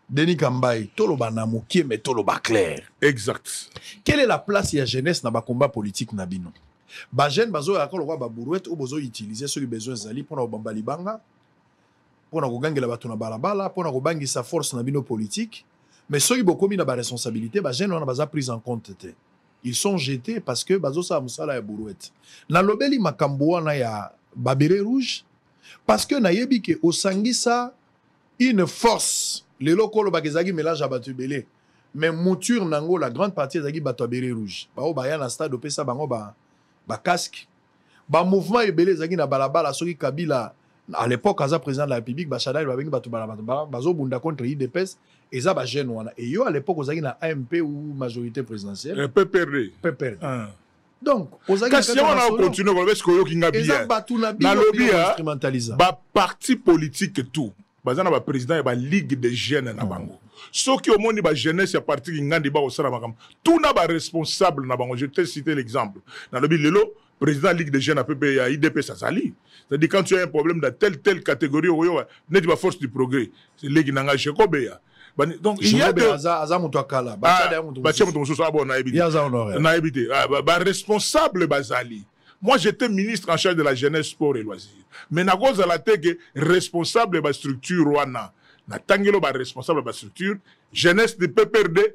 Denis Kambaye, tolo ba na mokie mais tolo ba clair. Exact. Quelle est la place ya jeunesse na ba combat politique na bino? Ba jeune bazo ya ko lo ba bourouette ou bozo utiliser sur les besoins zali pour na bamba libanga. Pour na ko gangela bato na balabala, pour na ko bangisa force na bino politique. Mais ceux qui beaucoup mis na ba responsabilité, ba jeune on a baza prise en compte te. Ils sont jetés parce que bazo sa musala ya bourouette. Na lobeli makambo wana ya babere rouge parce que na yebi ke osangisa une force les locaux le bagazagi mélange à batu belé mais mouture nango la grande partie zagi batu belé rouge ba o ba ya na stade opesa bango ba casque ba mouvement ebelé zagi na balabala soki Kabila à l'époque aza président de la République ba chadai ba bengi batu balabala bazo bunda contre IDPS eza ba jeune wana et yo à l'époque zagi na AMP ou majorité présidentielle PPRD donc kasi on a continué parce que yo kinga bien na lobby ba parti politique tout bazana ba président et ba ligue des jeunes na bango soki au monde ba jeunesse ya parti ngandi ba osala makam tout na ba responsable na bango je te citer l'exemple na lobby lelo président ligue des jeunes a PP ya IDP ça sali c'est-à-dire quand tu as un problème dans telle catégorie oyo net ba force du progrès c'est ligue nanga chekobeya donc il y a des azamutwakala ba responsable bazali. Moi j'étais ministre en charge de la jeunesse, sport et loisirs. Mais na cause la teke responsable de structure wana na tangelo ba responsable de structure jeunesse de PPRD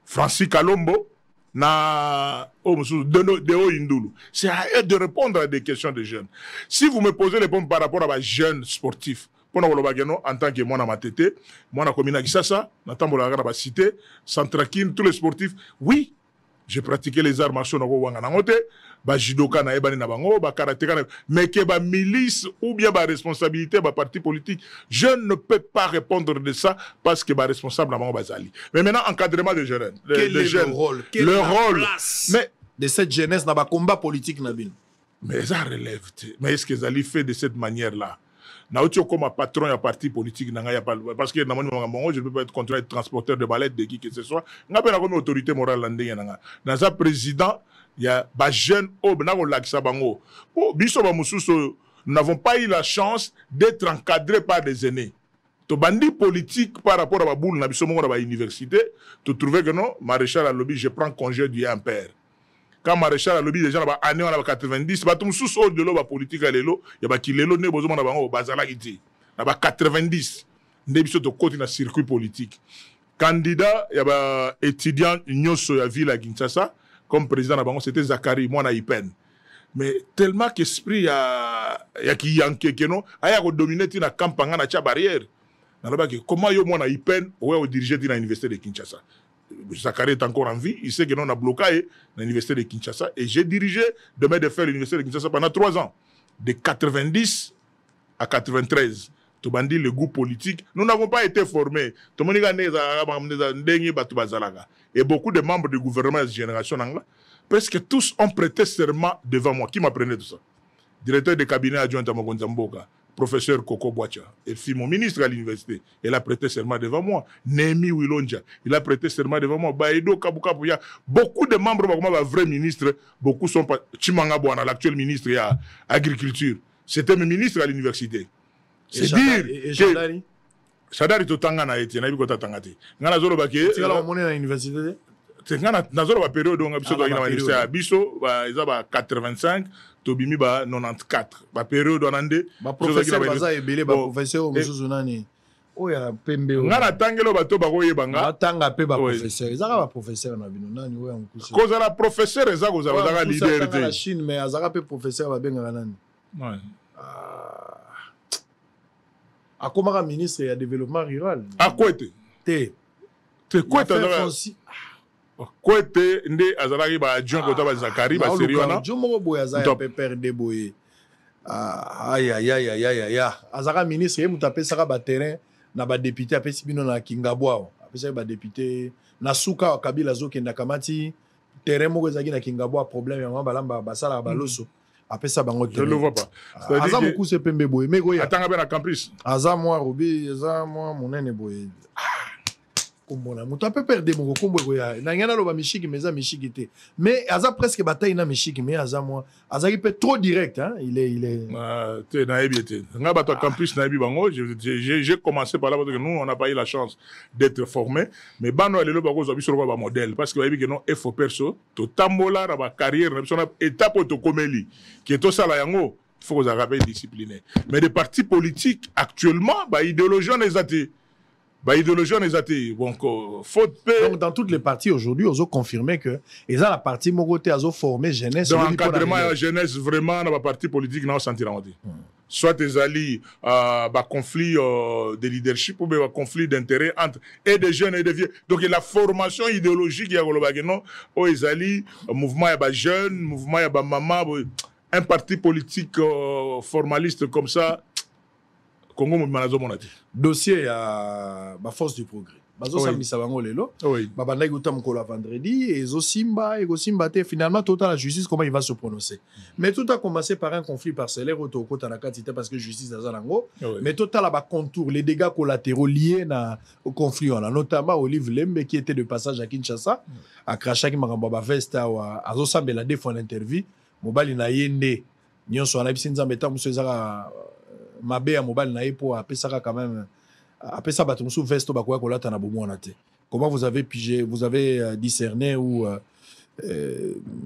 Francis Kalombo na Deo Indulu. C'est à eux de répondre à des questions de jeunes. Si vous me posez les points par rapport à jeunes sportifs en tant que moi, ma tête, moi, na commune Kisasa, na tambola la cité, Centrakine, tous les sportifs, oui, j'ai pratiqué les arts martiaux na Wanganangote, ba judoka na ebani na bango, ba karatéka, mais que ba milice ou bien ba responsabilité, ba parti politique, je ne peux pas répondre de ça parce que ba responsable na bango bazali. Mais maintenant, encadrement des jeunes. Quel est le rôle? Le rôle mais de cette jeunesse dans ba combat politique na bin. Mais ça relève. Mais est-ce que Zali fait de cette manière-là? Naotio comme patron ya parti politique nanga ya pas parce que na je ne peux pas être contraint de transporteur de ballet de qui que ce soit ngapela comme autorité morale landenge nanga dans sa président il y a ba jeune au benako lakisa bango oh biso ba mususu nous n'avons pas eu la chance d'être encadrés par des aînés to bandi politique par rapport à ba boule na biso mongo na ba université tu trouvais que non maréchal à lobby je prends congé du père. Quand maréchal a lobby déjà là année on a 90 ba tum sous au de la politique lelo ya ba kilelo ne bozo na bango bazala kiti na ba 90 ndebiso to côté na circuit politique candidat ya ba étudiant nyoso ya ville à Kinshasa comme président na bango c'était Zakari moi na Ipen mais tellement qu'esprit ya ki yanke keno aya ko dominer na campagne na cha barrière na loba que comment yo moi na Ipen ou diriger na université de Kinshasa. Zakari est encore en vie, il sait que nous on a bloqué l'université de Kinshasa et j'ai dirigé demain de faire l'université de Kinshasa pendant 3 ans, de 90 à 93. Tout bandi le goût politique, nous n'avons pas été formés. Et beaucoup de membres du gouvernement de cette génération, presque tous ont prêté serment devant moi. Qui m'apprenait tout ça? Directeur de cabinet adjoint à Mogonzamboka. Professeur Koko Boacha, et fut mon ministre à l'université. Il a prêté serment devant moi. Nemi Wilonja, il a prêté serment devant moi. Baedo Kabukapouya, beaucoup de membres, vrais ministres, beaucoup sont pas. Chimanga Bouana, l'actuel ministre de l'Agriculture, c'était mes ministres à l'université. C'est dire que Chadari Totanga na été, nabi kota tangati. Ngana zolo baké. Tu as la monnaie à l'université? C'est ngana nazolo ba période on a biso dans l'université à biso, ba izaba 85. Tobimi ba 94 ba période onande ba professeur baza ebele ba professeur mususu nani oya pembe ngana tangelo bato ba koyebanga batanga pe ba professeur ezaka ba professeur na bino nani oya nkusi koza la professeur ezako za bazaka leader te la Chine mais azaka pe professeur ba benga nani ouais akomaka ministre ya développement rural akwete te kweta Kwete nde azalaki ba adjoint kota ba Zakari ba Seriona. Jomo boyaza ya pepere de boye. Aïe aïe aïe aïe aïe aïe. Azara ministre mu tapé saka ba terrain na ba député apesi bino na Kingabwa. Apesi ba député na suka Kabila zo kenda kamati terrain moko ezaki na Kingabwa problème ya balamba basala baloso. Apesa bango terrain. Je le vois pas. Aza beaucoup se pembe boye. Mais goya. Atanga ben na campus. Aza moi Robi, aza moi monene boye. Kombona mutu ape perdre mon kombo goya na ngana loba mishiki meza mishiki te mais aza presque bataille na mishiki mais aza moi azaki peut trop direct hein il est te na ebiete nga bato campus na ebi bango j'ai commencé par là parce que nous on n'a pas eu la chance d'être formés mais bano lelo bako zo biso ba modèle parce que ba ebi que non effo perso to tambola na ba carrière na biso na étape to komeli qui est to sala yango il faut que ça rappelle discipliné mais des partis politiques actuellement ba idéologie on les athées. Bah, idéologie, on est athées. Donc, donc, dans toutes les parties aujourd'hui, on a confirmé que ils ont la partie Mogoté, ils ont formé jeunesse. Dans l'encadrement de la jeunesse, vraiment, dans la partie politique, on sentit la soit des alliés, conflit de leadership ou un conflit d'intérêt entre et des jeunes et des vieux. Donc, la formation idéologique, il y a des alliés, mouvement, il y a des jeunes, mouvement, il y a des mamans, un parti politique formaliste comme ça. Congo manazo monati dossier à la force du progrès bazo samisa bango lelo baba ndaki utam ko la vendredi et zo simba te finalement total la justice comment il va se prononcer mais tout a commencé par un conflit parcellaire au kota na katité parce que justice azalango mais total ba contour les dégâts collatéraux liés au conflit on a notamment Olive Lembe qui était de passage à Kinshasa a craché ki makambo ba vesta wa azo sambela défendre l'interview mobali na yende nyonso na bisinza meta muso ezaka mabe ya mobile na epo apesaka quand même apesa bato musu vesto bakoya kolata na bomona te. Comment vous avez pigé, vous avez discerné ou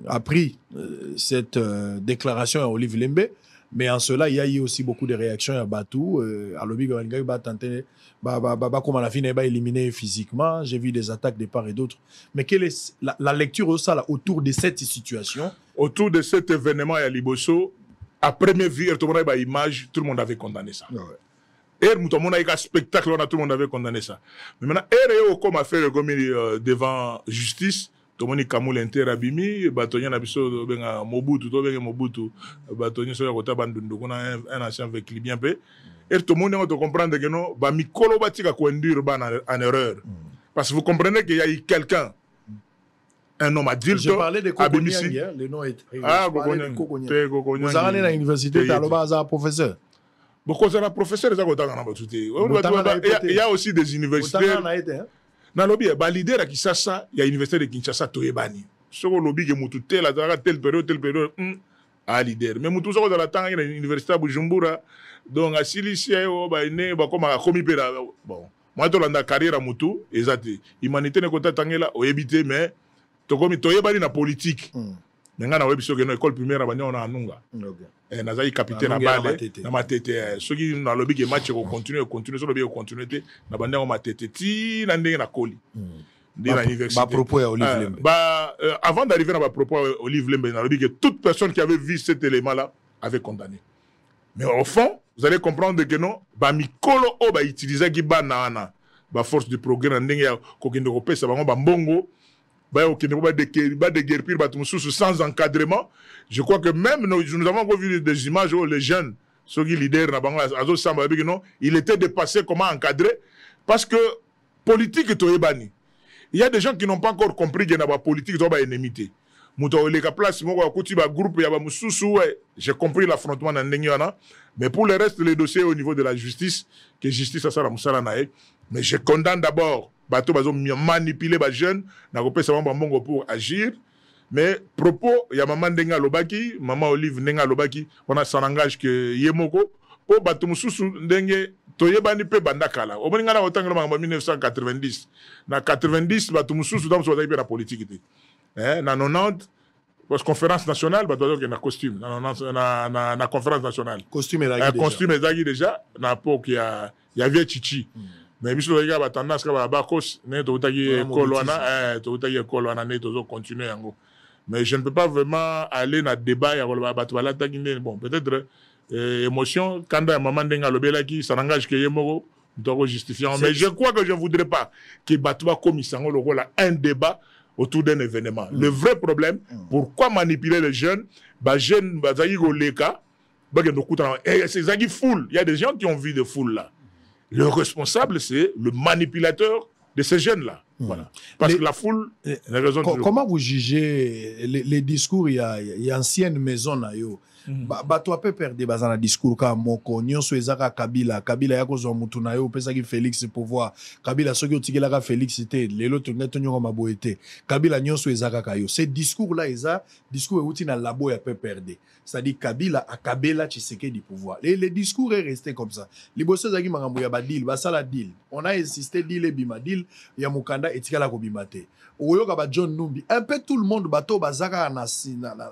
appris cette déclaration à Olive Lembe, mais en cela il y a eu aussi beaucoup de réactions à Batou à lobby Gawangai ba tenter comment la fin est éliminé physiquement, j'ai vu des attaques de part et d'autre. Mais quelle est la lecture au ça autour de cette situation, autour de cet événement à Liboso? À première vue, tout le monde avait image, tout le monde avait condamné ça. Et tout le monde avait un spectacle, tout le monde avait condamné ça. Mais maintenant, comme a fait le devant justice, tout le monde est Kamoul Interabimi, Batonien Nabiso, Mobutu, Batonien Soyakota Bandundu, un ancien avec Libyen P. Et tout le monde doit comprendre que non, Mikolo Batika Kwendur en erreur. Parce que vous comprenez qu'il y a eu quelqu'un. Un homme adulte. Je parlais de Kokonyang hier, le nom est. Ah, Kokonyang. Vous allez à l'université, tu as un professeur. Beaucoup de professeurs, il y a aussi des universitaires. Dans le lobby, il leader à Kinshasa, il y a l'université de Kinshasa, Toyebani. Sur le lobby, il y a telle période, à leader. Mais il y a l'université à Bujumbura, donc à Silicia, il y a comme à Komipera. Bon, moi, je suis carrière à Moutou, exactement. L'humanité n'est pas tangela, au éviter, mais. Toyebani na politique. Nga na webiso que école primaire na banya na anunga. Nazali capitaine na bale na matete. Soki na lobby ke match ko continuer so lobby ko continuer na banya ko matete ti na ndenge na koli. Ndi na université. Ba propos à Olive Lembe. Avant d'arriver à ma propos à Olive Lembe, na lobby que toute personne qui avait vu cet élément là avait condamné. Mais au fond, vous allez comprendre que non, ba mikolo o ba utiliser ki banana ba force du progrès na ndenge ya ko kende ko pesa bango ba mbongo. Sans encadrement. Je crois que même nous avons vu des images où les jeunes, ceux qui leaders, il était dépassé comment encadrer parce que politique est au bani. Il y a des gens qui n'ont pas encore compris qu'il y a une politique qui est ennemité. J'ai compris l'affrontement dans le mais pour le reste, les dossiers au niveau de la justice, que justice a ça mais je condamne d'abord bateau bazo manipuler les jeunes na ko pesa mbongo pour agir mais propos ya maman ndenga lobaki maman Olive ndenga lobaki on a son langage que yemoko po bato mususu ndenge toyebani pe bandakala o boninga na otangelo en 1990 na 90 bato mususu dans so na politique te na 90 parce conférence nationale bato que na costume na conférence nationale costume ezaki déjà na pok ya vieux chichi. Mais si vous avez tendance à bakos, continuer. Mais je ne peux pas vraiment aller dans le débat. Bon, peut-être émotion, quand il y a un moment qui ça n'engage que Yemoro, doit justifier. Mais je crois que je ne voudrais pas que Batouba comme un débat autour d'un événement. Le vrai problème, pourquoi manipuler les jeunes? Jeunes, c'est foule. Il y a des gens qui ont vu de foule là. Le responsable, c'est le manipulateur de ces jeunes-là. Voilà. Parce que la foule... Comment vous jugez les discours? Il y a ancienne maison là, yo. Bato a peu perdu bazana discours ka moko nyonso ezaka Kabila yako zo mutu na yo pesa ki Félix pouvoir Kabila soki otikela ka Félix te lelo to neto nyoko maboete Kabila nyonso ezaka ka yo. Ces discours là eza discours outi na labo ya peu perdu. C'est-à-dire Kabila akabela Tshisekedi pouvoir. Les discours est resté comme ça. Liboso zaki makambo ya ba deal, basala deal. On a insisté deal et bima deal ya mukanda etikala ko bimate. Oyoka ba John Numbi. Un peu tout le monde bato bazaka na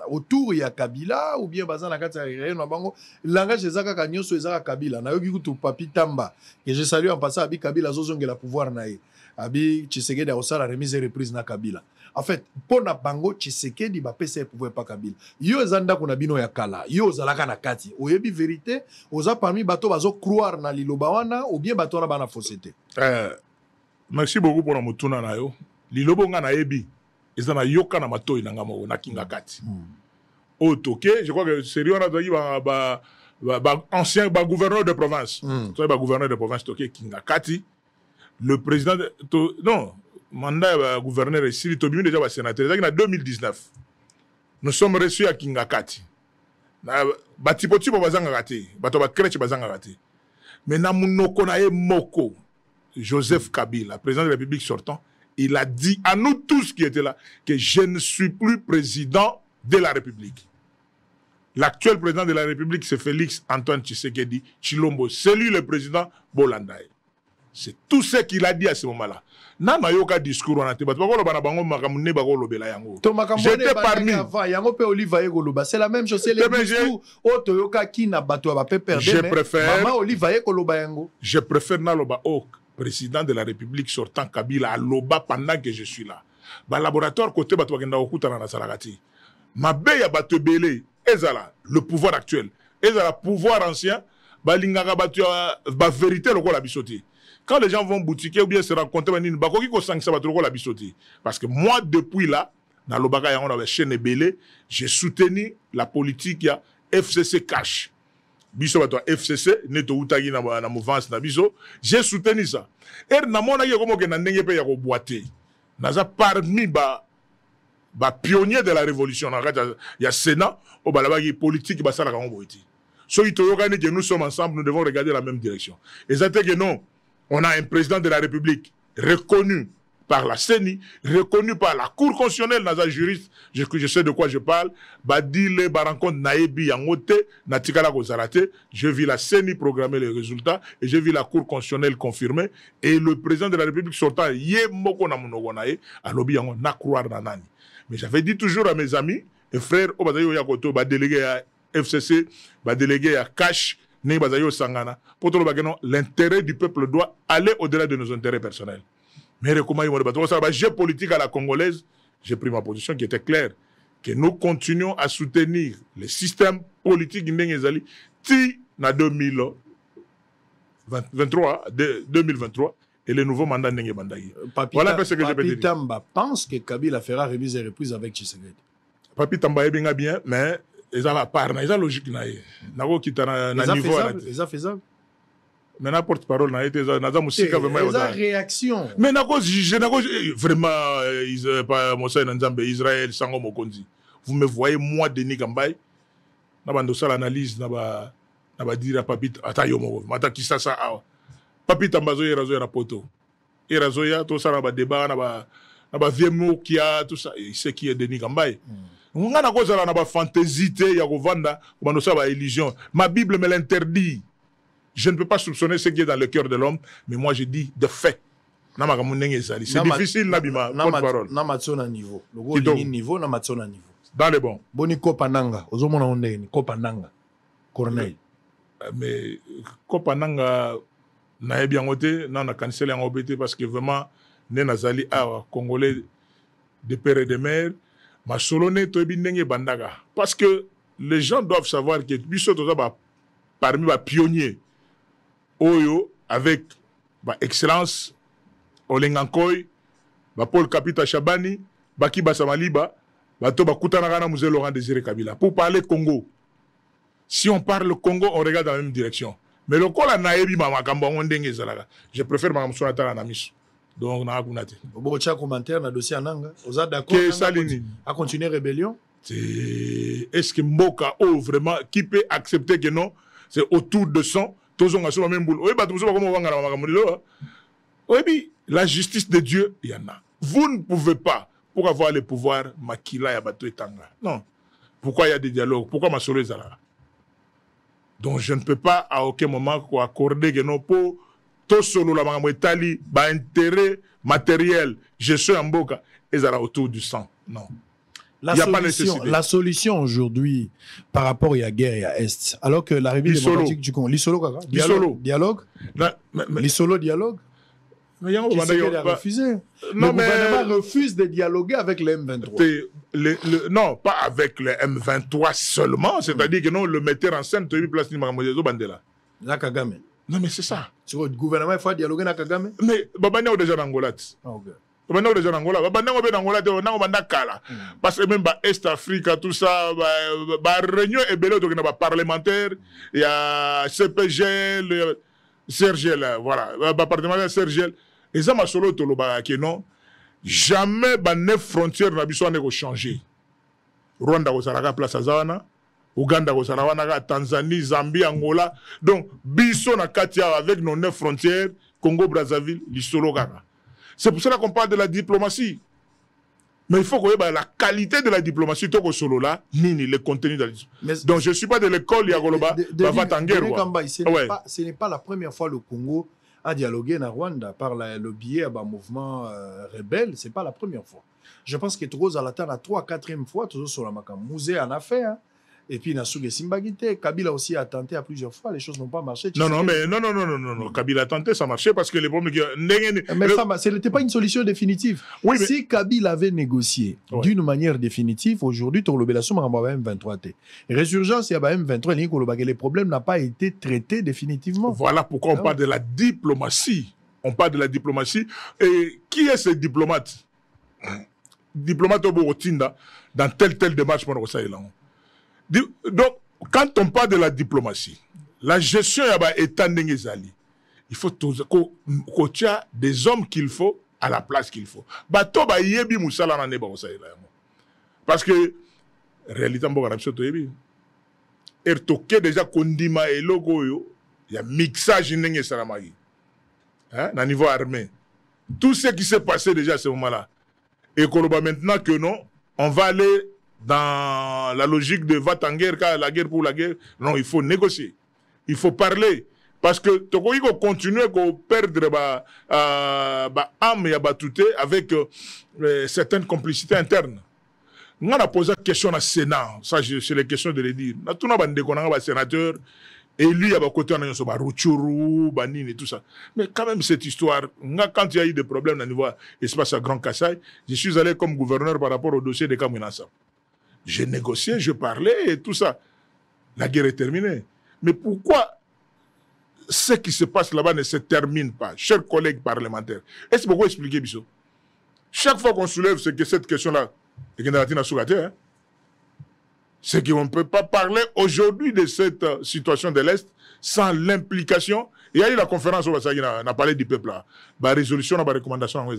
autour ya Kabila ou bien bazana kati ya réunion na bango langage ezaka ka nyonso ezaka Kabila. Na yoki kutu Papi Tamba que je salue en passant abi Kabila zozongela pouvoir na ye. Abi Tshisekedi a osala remise et reprise na Kabila. En fait, pour na bango Tshisekedi ba pesa pouvoir pas Kabila. Yo ezanda kuna bino ya kala. Yo ozalaka na kati. Oyebi vérité, oza parmi bato bazo croire na liloba wana ou bien bato na bana fausseté. Merci beaucoup pour la mutuna na yo. Lilobo nga na yebi. Ezana yoka na matoi na ngamo na kinga kati. Au toke, je crois que sérieux na doyi ancien gouverneur de province. So ba gouverneur de province toke kinga kati. Le président non, mandat gouverneur ici tobimi déjà ba sénateur en 2019. Nous sommes reçus à Kingakati. Batipoti bazanga kati, bato ba kreche bazanga kati. Mais na munoko na ye moko Joseph Kabila, président de la République sortant, il a dit à nous tous qui étaient là que je ne suis plus président de la République. L'actuel président de la République, c'est Félix Antoine Tshisekedi Tshilombo. C'est lui le président Bolandaye. C'est tout ce qu'il a dit à ce moment-là. Nana yoka discours on a été j'étais parmi. C'est la même chose. C'est les discours. Je préfère Naloba au président de la République sortant Kabila à Loba pendant que je suis là. Ba laboratoire côté bato bagenda okuta na salagati. Mabe ya bato belé ezala le pouvoir actuel. Ezala pouvoir ancien ba lingaka bato ba vérité lokola bisoti. Quand les gens vont boutiquer ou bien se rencontrer, parce que moi, depuis là, dans le bagage, on avait chaîne belé, j'ai soutenu la politique ya FCC cash. Biso bato FCC, neto utagi na mouvance na biso, j'ai soutenu ça. Et na mona ye comme que na ndenge pe ya ko boiter. Naza parmi ba pionnier de la révolution, il y a Sénat, au balabagi politique ba sala ka boiter. So itoyokani que nous sommes ensemble, nous devons regarder la même direction. Et ça que non. On a un président de la République reconnu par la CENI, reconnu par la Cour constitutionnelle, dans juriste, je sais de quoi je parle, Badile, Barankonde, Naebi, Yangote, Natikala Gozarate, je vis la CENI programmer les résultats et je vis la Cour constitutionnelle confirmer et le président de la République sortant, Yé Moko Namunogonae, à Lobi Yangon, Nakrouar Nanani. Mais j'avais dit toujours à mes amis et frères, au Badayo Yakoto, délégué à FCC, délégué à Cash, l'intérêt du peuple doit aller au-delà de nos intérêts personnels. Mais j'ai politique à la congolaise, j'ai pris ma position qui était claire, que nous continuons à soutenir le système politique qui na 2023 et le nouveau mandat Ndenge Bandayi. Voilà ce que je peux dire. Papi Tamba pense que Kabila fera remise et reprise avec Tshisekedi. Papi Tamba est bien, mais ils ont la part, ils ont logique na niveau ils ont faisable. Mais na porte-parole na été na musika vraiment ils ont réaction. Mais vraiment pas Moussa Nzambe Israël sango mokonzi. Vous me voyez moi Denis Gambay na bando sala analyse na ba dire papi atayo mo mata kisasa awa. Papi Tambazo erazo ya poto. Erazo ya to sala ba débat na ba vieux mot qui a tout ça, c'est qui est Denis Gambay. On a une fantaisie, il y a une illusion. Ma Bible me l'interdit. Je ne peux pas soupçonner ce qui est dans le cœur de l'homme, mais moi je dis de fait. C'est difficile, Nabima. Porte-parole. Niveau. Niveau. Dans les bons. Boni Kopananga. Ozomona ondeni. Kopananga. Corneille. Mais Kopananga, n'a bien ôté, n'a cancellé en OBT parce que vraiment, Nenazali a Congolais de père et de mère. Parce que les gens doivent savoir que parmi les pionniers, Oyo, avec excellence, Olengankoy, Paul Kapita Chabani, Baki Basamaliba, bato bakutana na Mzee Laurent Désiré Kabila. Pour parler Congo, si on parle Congo, on regarde dans la même direction. Mais le col a naebi mamakambo ondenge zalaga. Je préfère mamsona tala na miso. Donc na akunate. Bon, tu as un commentaire dans le dossier Ananga. Vous êtes d'accord à continuer rébellion? Est-ce que Mboka oh vraiment qui peut accepter que non? C'est autour de son. Tous on a sur la même boule. Oui, bah tout ça comment on va ngala. Oui, la justice de Dieu, il y en a. Vous ne pouvez pas, pour avoir le pouvoir, makila ya bato etanga. Non. Pourquoi il y a des dialogues? Pourquoi ma solo ezala? Donc je ne peux pas à aucun moment accorder que non pour tout solo la maman etali ba intérêt matériel, je suis en Mboka ezala autour du sang. Non. La solution aujourd'hui par rapport à la guerre et à Est, alors que la République démocratique du Congo, dialogue, dialogue. Mais il a refusé. Le gouvernement refuse de dialoguer avec le M23. Non, pas avec le M23 seulement. C'est-à-dire que non, le metteur en scène, tu as eu place de Maramodezo Bandela. La Kagame. Non, mais c'est ça. Le gouvernement, il faut dialoguer avec Kagame. Mais Babania est déjà en Angola. Babania est déjà en Angola. Babania est en Angola, parce que même Est Afrique, tout ça, réunion est belle, donc il y a parlementaire, il y a CPGL, Sergel, voilà, parlementaire Sergel. Et ça m'a solo toloba que non, jamais les 9 frontières n'ont changé. Rwanda a place à Zawana, Ouganda a Tanzanie, Zambie, Angola. Donc, biso na katia avec nos 9 frontières, Congo, Brazzaville, l'isolo gaga. C'est pour cela qu'on parle de la diplomatie. Mais il faut qu'on ait la qualité de la diplomatie, tout solo là, nini, le contenu de la diplomatie. Donc, je ne suis pas de l'école Yagoloba, ce n'est pas la première fois le Congo a dialogué dans Rwanda par le biais d'un mouvement rebelle. Ce n'est pas la première fois. Je pense que Trozo Alata la 3-4e fois, toujours sur la Makam. Mouzé en a fait, hein. Et puis Nasuge Simbagite, Kabila aussi a tenté à plusieurs fois, les choses n'ont pas marché. Non, Kabila a tenté, ça marchait parce que les problèmes... Mais ce n'était pas une solution définitive. Oui, mais... Si Kabila avait négocié d'une manière définitive, aujourd'hui, Torlobelation m'a M23. Résurgence, il y a M23, les problèmes n'ont pas été traités définitivement. Voilà pourquoi on parle de la diplomatie. On parle de la diplomatie. Et qui est ce diplomate? Diplomate au Borotinda, dans telle démarche pour nous. Donc, quand on parle de la diplomatie, la gestion est d'État, il faut qu'il y ait des hommes qu'il faut à la place qu'il faut. Parce que, réalité, il y a déjà Kondima et Logo, il y a mixage au niveau armé. Tout ce qui s'est passé déjà à ce moment-là. Et maintenant que non, on va aller dans la logique de va-t-en-guerre, la guerre pour la guerre. Non, il faut négocier. Il faut parler. Parce que tu peux continuer à perdre âme et batute avec certaines complicités internes. On a posé la question au Sénat. Ça, c'est les questions de le dire. Tout le monde a un sénateur. Et lui, il y a côté Ruchuru, Banine et tout ça. Mais quand même, cette histoire, quand il y a eu des problèmes au niveau espace à Grand Kassai, je suis allé comme gouverneur par rapport au dossier de Kamunasa. J'ai négocié, je parlais et tout ça. La guerre est terminée. Mais pourquoi ce qui se passe là-bas ne se termine pas? Chers collègues parlementaires, est-ce que vous pouvez expliquer, Bissot? Chaque fois qu'on soulève cette question-là, c'est qu'on ne peut pas parler aujourd'hui de cette situation de l'Est sans l'implication. Il y a eu la conférence où on a parlé du peuple là. La résolution, la recommandation. Vous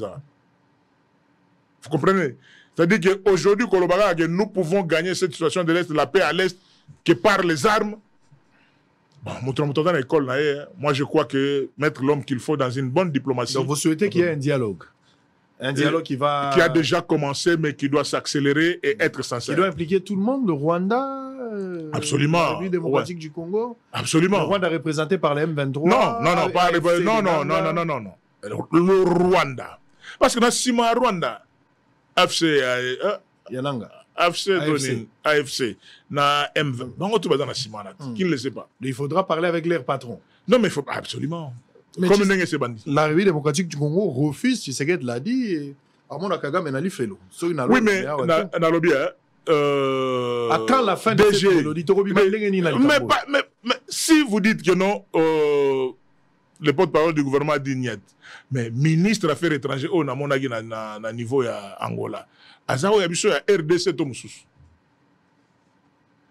comprenez? C'est-à-dire qu'aujourd'hui, nous pouvons gagner cette situation de l'Est, la paix à l'Est, que par les armes. Bon, dans l'école, moi je crois que mettre l'homme qu'il faut dans une bonne diplomatie. Donc vous souhaitez qu'il y ait un dialogue? Un dialogue qui a déjà commencé, mais qui doit s'accélérer et être sincère. Qui doit impliquer tout le monde, le Rwanda, absolument. La République démocratique du Congo. Absolument. Le Rwanda représenté par les M23. Non, pas non. Le Rwanda. Parce que dans Sima Rwanda, AFC, Yananga. AFC, na M20. Non, tout va dans la Sima, qui ne le sait pas. Il faudra parler avec leurs patrons. Non, mais il faut absolument. Mais la République démocratique du Congo refuse, Tshisekedi l'a dit, et Amona Kagame n'a fait l'eau. Oui, mais dans le bien. À quand la fin de cette mélodie? Mais si vous dites que non, le porte-parole du gouvernement a dit niet. Mais ministre affaires étrangères, on a mon avis na niveau ya Angola. Azao ya biso ya RDC to mususu.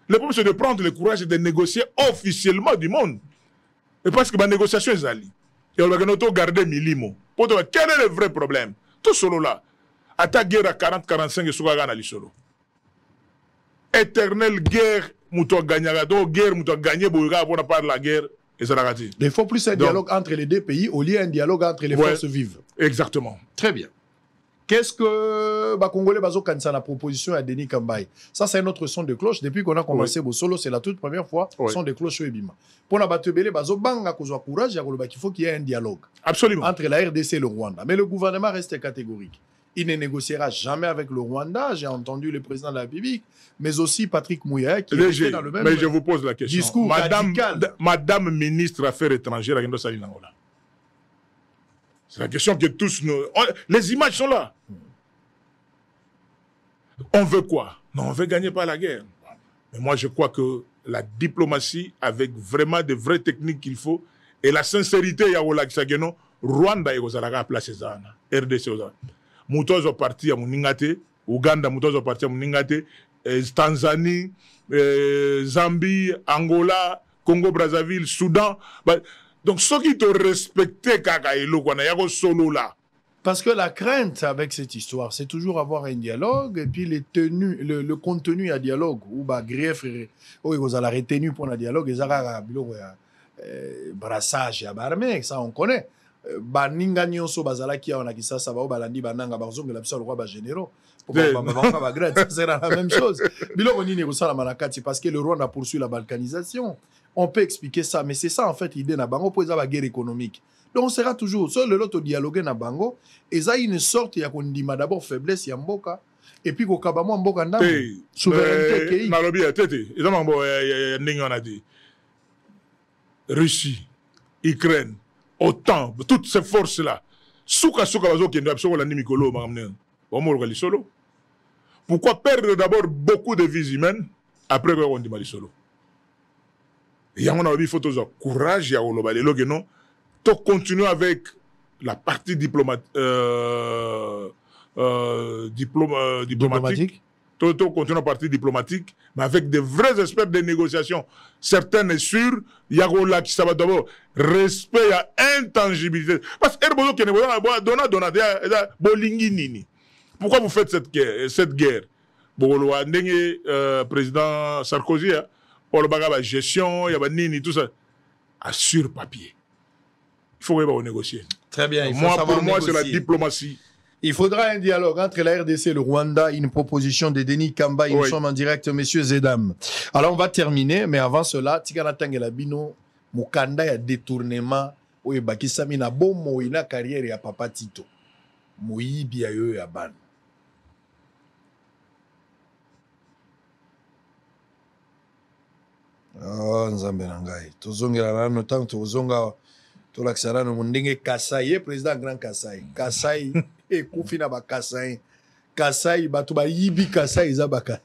Le problème c'est de prendre le courage et de négocier officiellement du monde. Et parce que ma négociation est allée. Et on va garder milimo. Quel est le vrai problème? Tout solo là. À ta guerre à 40-45 et Sougaga na lisolo. Éternelle guerre, mouton gagnera. Donc guerre, mouton gagner, bourga, on par la guerre. Il faut plus un dialogue entre les deux pays au lieu d'un dialogue entre les forces vives. Exactement. Très bien. Qu'est-ce que Congolais Bazo Kansa la proposition à Denis Kambaye? Ça, c'est un autre son de cloche. Depuis qu'on a commencé Bosolo, c'est la toute première fois son de cloche au Ebima. Pour la Batebele, Bazo Banga Kozwa Courage, il faut qu'il y ait un dialogue. Absolument. Entre la RDC et le Rwanda. Mais le gouvernement reste catégorique. Il ne négociera jamais avec le Rwanda. J'ai entendu le président de la République, mais aussi Patrick Mouya qui est dans le même mais je vous pose la question. Discours radical. Madame ministre Affaires étrangères, c'est la question que tous nous... Les images sont là. On veut quoi? Non, on veut gagner par la guerre. Mais moi, je crois que la diplomatie, avec vraiment de vraies techniques qu'il faut, et la sincérité, il y a Rwanda et Ozalaga place RDC. Moutozo parti à Muningate, Ouganda Moutozo parti à Muningate, Tanzanie, Zambie, Angola, Congo-Brazzaville, Soudan. Donc, ceux qui te respectent, solo là. Parce que la crainte avec cette histoire, c'est toujours avoir un dialogue et puis les tenues, le contenu à dialogue, ou grief, ou ils ont la retenue pour un dialogue, ils ont brassage à barmé, ça on connaît. Baninga nyonso bazala qui on a qui ça va au balandi bananga bazonga la le roi ba généraux. C'est la même chose. Biloko nini ko la manakati parce que le Rwanda poursuit la balkanisation. On peut expliquer ça, mais c'est ça en fait l'idée na bango pour la guerre économique. Donc on sera toujours seul le lot dialoguer na bango et ça une sorte ya kondima d'abord faiblesse ya mboka et puis ko kabamo mboka ndambo souveraineté pays. Na lobby tete, ils ont mbo ndingi on a dit. Russie, Ukraine, OTAN, toutes ces forces là. Souka bazo kendo absolument la Mikolo magamne. Solo. Pourquoi perdre d'abord beaucoup de vies humaines après qu'on dit solo? Il y a un photo courage, il y a un to continuer avec la partie diplomatique. To continuer la partie diplomatique, mais avec de vrais experts de négociation. Certains est sûr, il y a là qui ça va d'abord respect à intangibilité. Parce que pourquoi vous faites cette guerre? Bon, président Sarkozy, pour la gestion, il y a nini, tout ça. Assure papier. Il faut négocier. Très bien. Pour moi, c'est la diplomatie. Il faudra un dialogue entre la RDC et le Rwanda, une proposition de Denis Kambaye. Nous sommes en direct, messieurs et dames. Alors, on va terminer, mais avant cela, Tigana Tangela Bino, Mukanda ya détournement, ou Bakisami na bon moïna carrière ya Papa Tito. Moïbi ya yo ya ban. Oh, Nzambe Nangai. Tozongela nano tanto tozonga tolakisana no ndenge Kasai, président Grand Kasai. Kasai e kufina ba Kasai. Kasai batu ba yibi Kasai zabaka.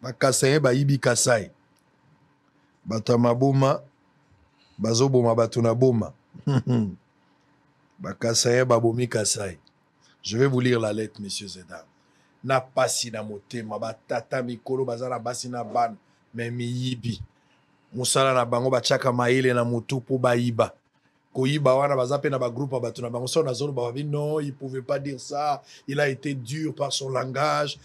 Ba Kasai ba yibi Kasai. Batu maboma bazoboma batu na boma. Ba Kasai ba bomi Kasai. Je vais vous lire la lettre, messieurs et dames. Na pasi na motema ba tata mikolo bazala basi na ban. Mais miyibi musala na bango bachaka maile na mutu po bayiba koyiba wana bazape na ba groupe batu na bango so na zone ba non il pouvait pas dire ça, il a été dur par son langage.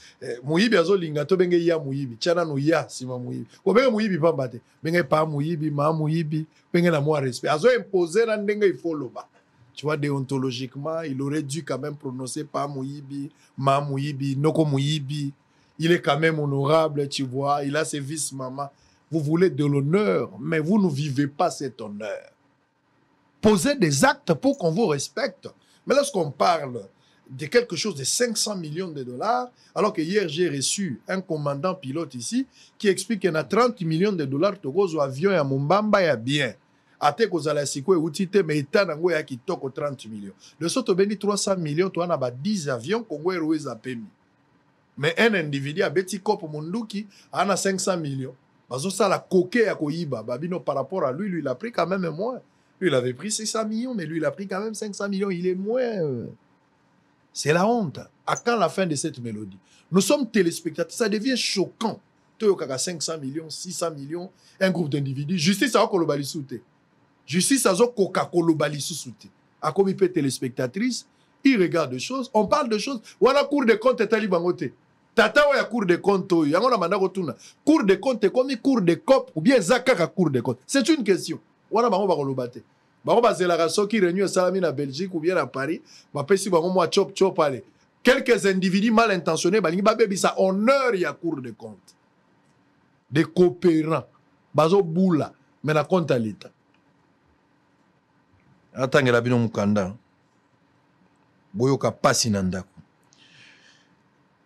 Muyibi azo linga to benge ya muyibi chana no ya sima muyibi ko benge muyibi pamba te benge pa muyibi ma muyibi benge na moi respect azo imposer na ndenge il faut loba. Tu vois, déontologiquement il aurait dû quand même prononcer pa muyibi ma muyibi noko muyibi. Il est quand même honorable, tu vois. Il a ses vices-maman. Vous voulez de l'honneur, mais vous ne vivez pas cet honneur. Posez des actes pour qu'on vous respecte. Mais lorsqu'on parle de quelque chose de 500 millions de dollars, alors que hier j'ai reçu un commandant pilote ici qui explique qu'il y a 30 millions de dollars de avion à Mumbamba, il y a bien. Ate kozala siko e utite mais état nango ya kitoko 30 millions. Le soto beni 300 millions, toi na ba 10 avions Congo Airways a payé. Mais un individu a beti kopo munduki a 500 millions. Bazo ça la coquet à koyiba babino par rapport à lui il a pris quand même moins. Lui, il avait pris 600 millions, mais lui, il a pris quand même 500 millions. Il est moins... C'est la honte. À quand la fin de cette mélodie? Nous sommes téléspectateurs. Ça devient choquant. Tu as 500 millions, 600 millions, un groupe d'individus. Justice a kolobali soute. Justice a kolobali soute. À comme il peut téléspectatrice, il regarde des choses. On parle de choses. Ou à la cour des comptes, t'as libangoté. Tata ou ya cour des comptes, il y a un mandat retourne. Cour des comptes, comme cour des COP, ou bien Zakaka cour des comptes. C'est une question. Ou à la bango kolobate. Bango bazélaration qui réunit salami na Belgique ou bien à Paris. Ma pesi bango moi chop chop aller. Quelques individus mal intentionnés, balingi babebi sa honneur ya cour des comptes. Des coopérants. Bazo boula. Mais na compte à l'État. Attends, la bino mukanda. Boyoka pasi nandaku.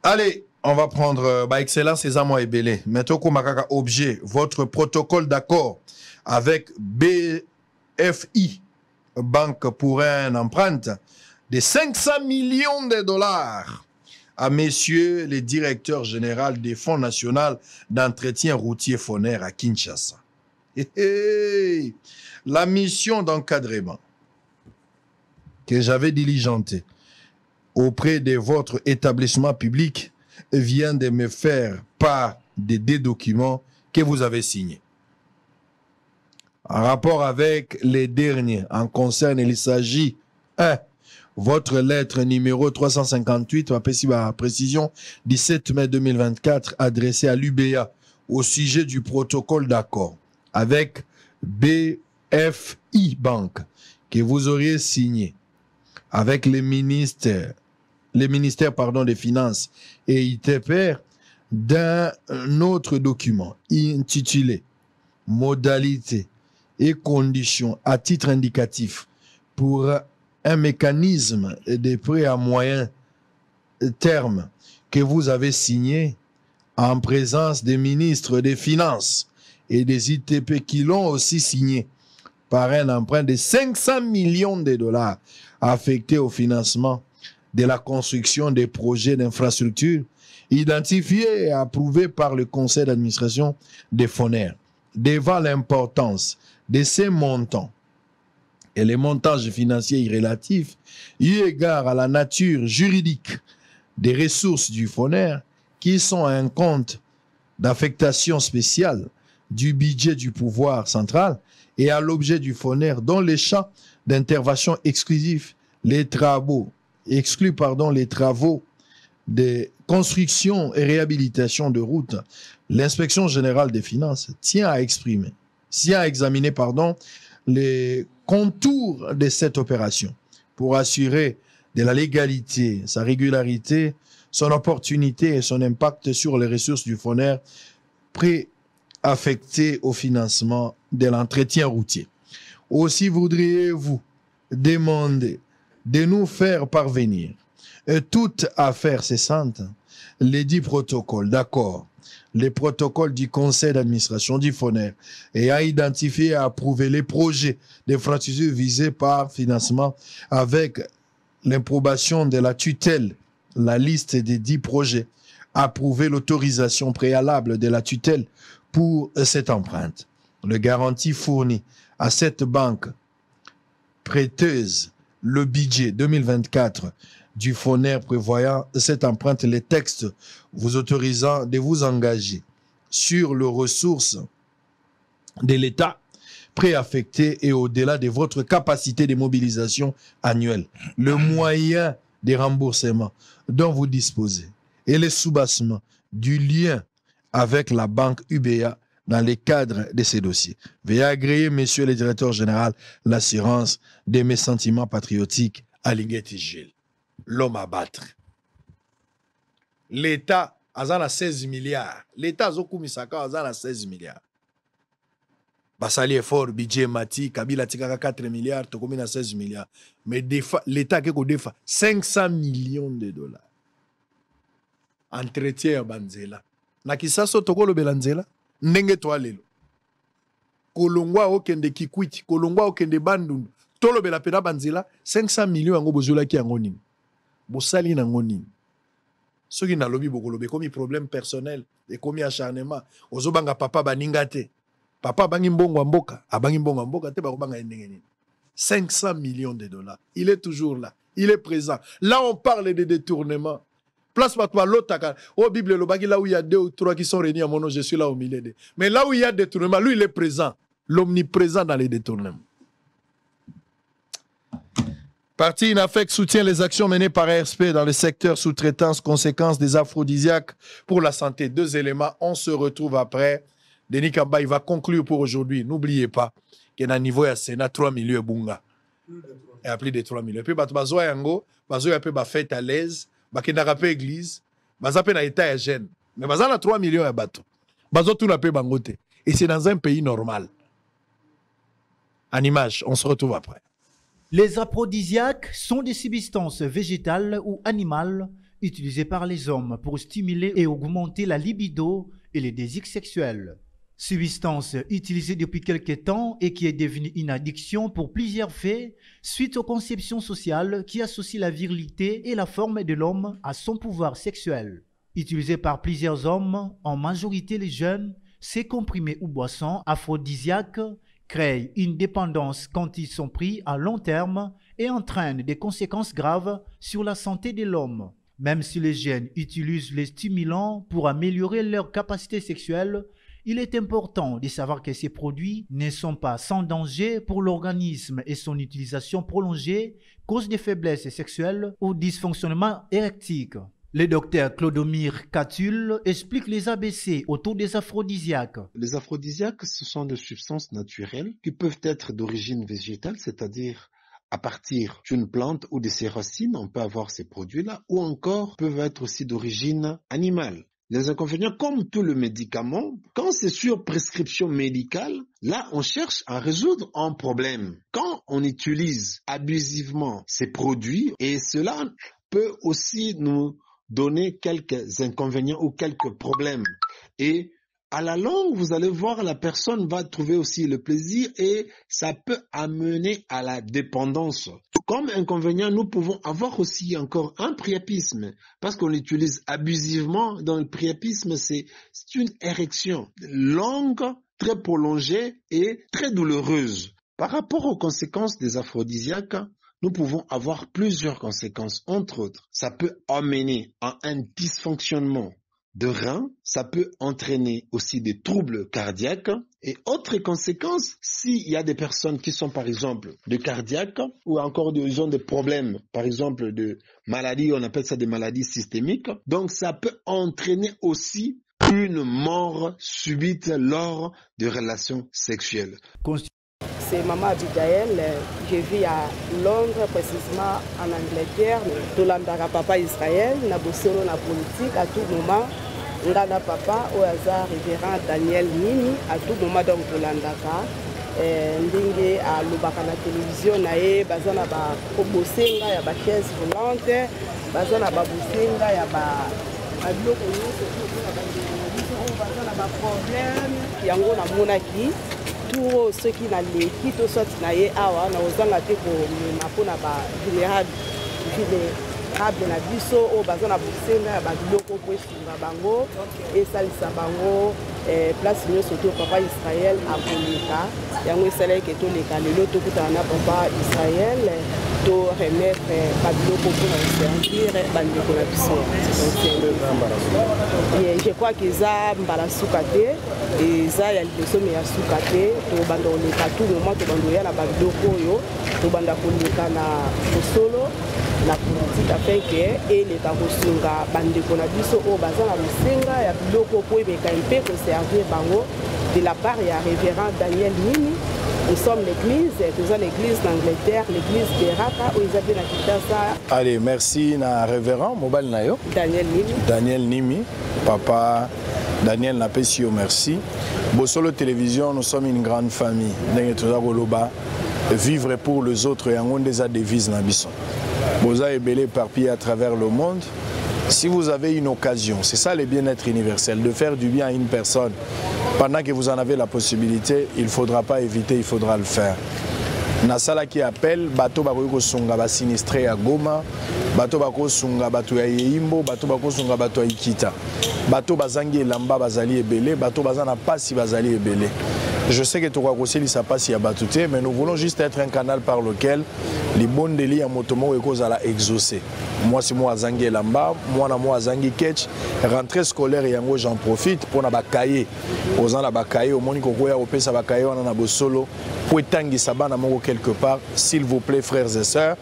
Allez, on va prendre excellence et Zamo Ebele. Maintenant, Makaka objet, votre protocole d'accord avec BFI, Banque pour un emprunte de 500 millions de dollars à messieurs les directeurs généraux des Fonds nationaux d'entretien routier Foner à Kinshasa. La mission d'encadrement que j'avais diligentée auprès de votre établissement public vient de me faire part des deux documents que vous avez signés. En rapport avec les derniers, en concerne, il s'agit 1. Votre lettre numéro 358, à précision, 17 mai 2024, adressée à l'UBA au sujet du protocole d'accord avec BFI Bank que vous auriez signé avec les ministères des Finances et ITPR d'un autre document intitulé Modalités et conditions à titre indicatif pour un mécanisme de prêt à moyen terme que vous avez signé en présence des ministres des Finances et des ITP qui l'ont aussi signé par un emprunt de 500 millions de dollars affecté au financement de la construction des projets d'infrastructure identifiés et approuvés par le conseil d'administration des Foner. Devant l'importance de ces montants et les montages financiers relatifs, eu égard à la nature juridique des ressources du Foner qui sont un compte d'affectation spéciale du budget du pouvoir central et à l'objet du Foner dont les champs d'intervention exclusifs, les travaux de construction et réhabilitation de routes, l'inspection générale des finances tient à examiner les contours de cette opération pour assurer de la légalité, sa régularité, son opportunité et son impact sur les ressources du Foner préaffectées au financement de l'entretien routier. Aussi voudriez-vous demander de nous faire parvenir toute affaire cessante, les 10 protocoles, d'accord, les protocoles du conseil d'administration du Foner et à identifier et à approuver les projets d'infrastructures visés par financement avec l'approbation de la tutelle, la liste des 10 projets, approuver l'autorisation préalable de la tutelle pour cette empreinte. Le garantie fourni à cette banque prêteuse le budget 2024 du Foner prévoyant cette empreinte, les textes vous autorisant de vous engager sur les ressources de l'État préaffectées et au-delà de votre capacité de mobilisation annuelle, le moyen de remboursement dont vous disposez et les soubassements du lien avec la banque UBA dans les cadres de ces dossiers. Veuillez agréer, messieurs les directeurs généraux, l'assurance de mes sentiments patriotiques à Linguetti Gilles. L'homme à battre. L'État a 16 milliards. L'État a 16 milliards. Basali effort, budget mati, Kabila tika 4 milliards, Tokomi 16 milliards. Mais l'État a 500 millions de dollars. Entretien à Banzela. Nakisaso Tokolo Belanzela. Ndenge toalelo. Kolongwa okende Kikwiti, Kolongwa okende Bandundu. Tolo bela pena Banzela, 500 millions yango bozola ki yango nini. Bosali nango nini. Soki na lobi bokolobe komi problème personnel et komi acharnement. Ozobanga papa baninga te. Papa bangi mbongo mboka, abangi mbongo mboka te bakobanga ndenge nini. 500 millions de dollars. Il est toujours là. Il est présent. Là, on parle de détournement. Place pas toi l'autre. Au Bible, là où il y a 2 ou 3 qui sont réunis à mon nom, je suis là au milieu. Mais là où il y a détournement, lui, il est présent. L'omniprésent dans les détournements. Parti INAFEC soutient les actions menées par ARSP dans le secteur sous-traitance, conséquences des aphrodisiaques pour la santé. 2 éléments, on se retrouve après. Denis Kamba, il va conclure pour aujourd'hui. N'oubliez pas qu'il y a un niveau à Sénat 3 millions bunga. Et à plus de 3 millions. Et puis, bazo yango, bazo y a peu fête à l'aise, bakena rapé église, bazo pe na état ya jeune. Mais bazo na 3 millions ya bato. Bazo tout na pe bangote. Et c'est dans un pays normal. En image, on se retrouve après. Les aphrodisiaques sont des substances végétales ou animales utilisées par les hommes pour stimuler et augmenter la libido et les désirs sexuels. Substance utilisée depuis quelque temps et qui est devenue une addiction pour plusieurs faits suite aux conceptions sociales qui associent la virilité et la forme de l'homme à son pouvoir sexuel. Utilisé par plusieurs hommes, en majorité les jeunes, ces comprimés ou boissons aphrodisiaques créent une dépendance quand ils sont pris à long terme et entraînent des conséquences graves sur la santé de l'homme. Même si les jeunes utilisent les stimulants pour améliorer leur capacité sexuelle, il est important de savoir que ces produits ne sont pas sans danger pour l'organisme et son utilisation prolongée cause des faiblesses sexuelles ou dysfonctionnement érectique. Le docteur Clodomir Catulle explique les ABC autour des aphrodisiaques. Les aphrodisiaques, ce sont des substances naturelles qui peuvent être d'origine végétale, c'est-à-dire à partir d'une plante ou de ses racines, on peut avoir ces produits-là, ou encore peuvent être aussi d'origine animale. Les inconvénients, comme tout le médicament, quand c'est sur prescription médicale, là, on cherche à résoudre un problème. Quand on utilise abusivement ces produits, et cela peut aussi nous donner quelques inconvénients ou quelques problèmes. Et à la longue, vous allez voir, la personne va trouver aussi le plaisir et ça peut amener à la dépendance. Comme inconvénient, nous pouvons avoir aussi encore un priapisme parce qu'on l'utilise abusivement. Dans le priapisme, c'est une érection longue, très prolongée et très douloureuse. Par rapport aux conséquences des aphrodisiaques, nous pouvons avoir plusieurs conséquences. Entre autres, ça peut amener à un dysfonctionnement de reins, ça peut entraîner aussi des troubles cardiaques. Et autre conséquence, s'il y a des personnes qui sont par exemple de cardiaques ou encore ils ont des problèmes, par exemple de maladies, on appelle ça des maladies systémiques, donc ça peut entraîner aussi une mort subite lors de relations sexuelles. C'est Maman Abigail, je vis à Londres, précisément en Angleterre. Tolandaka papa Israël, na bosolo na politique à tout moment. Ngana papa au hasard révérend Daniel Nimi à tout moment donc tolandaka. Ndinge à lobaka na télévision na ye bazana ba kobosenga ya ba chaise volante, bazana ba bosenga ya ba biloko nyonso bazana ba problème yango na monaki. Tout ce qui n'a l'équipe, tout soit naïe, awa, na ozanga te ko mapona ba vulnérable na biso o bazana busenga ba biloko po esunga bango et salisa bango place nyonso to papa Israël a koleka yango esalaki ke toleka lelo tokutana na papa Israël to remettre ba biloko po na servir bandeko na biso. Je crois que ça mbalasuka te et ça ya liboso me ya suka te to banda oleka tout moment to bando ya na ba biloko oyo to banda koleka na bosolo la politique afin que et l'État kosunga bandeko na biso o bazana musenga ya biloko po ebeka mpe ko servir bango de la part ya révérend Daniel Nimi. Nous sommes l'église, nous sommes l'église d'Angleterre, l'église de Raka où ils avaient la Kitasa. Allez, merci na révérend mobile nayo. Daniel Nimi. Daniel Nimi, papa Daniel Napesio, merci. Bosolo Télévision, nous sommes une grande famille. Vivre pour les autres et en des devises na bison. Boza est belé éparpillé à travers le monde. Si vous avez une occasion, c'est ça le bien-être universel, de faire du bien à une personne, pendant que vous en avez la possibilité, il ne faudra pas éviter, il faudra le faire. Nasala qui appelle, bateau bako sunga ba sinistré à Goma, bateau bako sunga bato ya Yeimbo, bateau bako sunga bato ya Ikita. Bateau bazangi lamba bazali ebele, bateau bazana pasi bazali ebele. Je sais que Tourakosi, ça passe il y a Batouté, mais nous voulons juste être un canal par lequel les bons délits à Motomo et cause à la exaucer. Moi, c'est moi Zangi Lamba, moi Zangi Ketch. Rentrée scolaire et j'en profite pour na bakaye. Aux gens la bakaye, au monde qu'on au pays ça bakaye, on en a beau solo. Pour tangi sabana mongo quelque part, s'il vous plaît, frères et sœurs,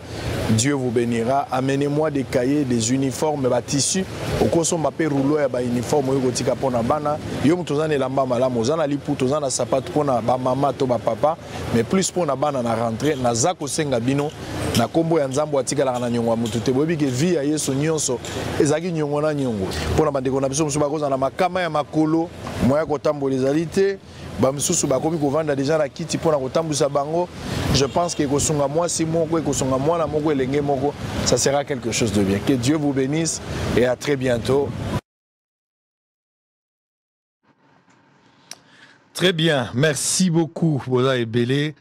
Dieu vous bénira. Amenez-moi des cahiers, des uniformes, des tissus. Au cours de ma paix rouleau et des uniformes, yo gotika pona bana. Yo mutozane lamba malamu, zana lipu tozana sapat pona ba mama to ba papa, mais plus pona bana na rentrée, na zako senga bino. Na kombo ya nzambo atikala na nyongo mutute bobi ke vie ya Yesu nyonso ezaki nyongo na nyongo pona bandeko na biso musu bakoza na makama ya makolo moya kotambola te ba mususu bakomi kovanda déjà na kiti pona kotambusa bango. Je pense que kosunga mwasi moko kosunga mwana moko elenge moko, ça sera quelque chose de bien. Que Dieu vous bénisse et à très bientôt. Très bien, merci beaucoup Boza et Belé.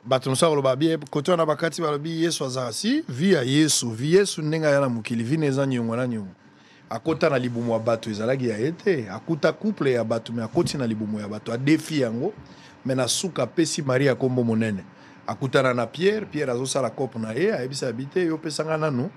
Batumsa olobabie koto na bakati balobi Yesu azasi via Yesu nenga yana mukili vineza nyongo na nyongo akota na libumu ya bato ezalaki ya ete akuta couple ya bato me akoti na libumu ya bato a défi yango me na suka pesi Maria kombo monene akutana na Pierre azosala kope na ye ayebisa habite yo pesanga nanu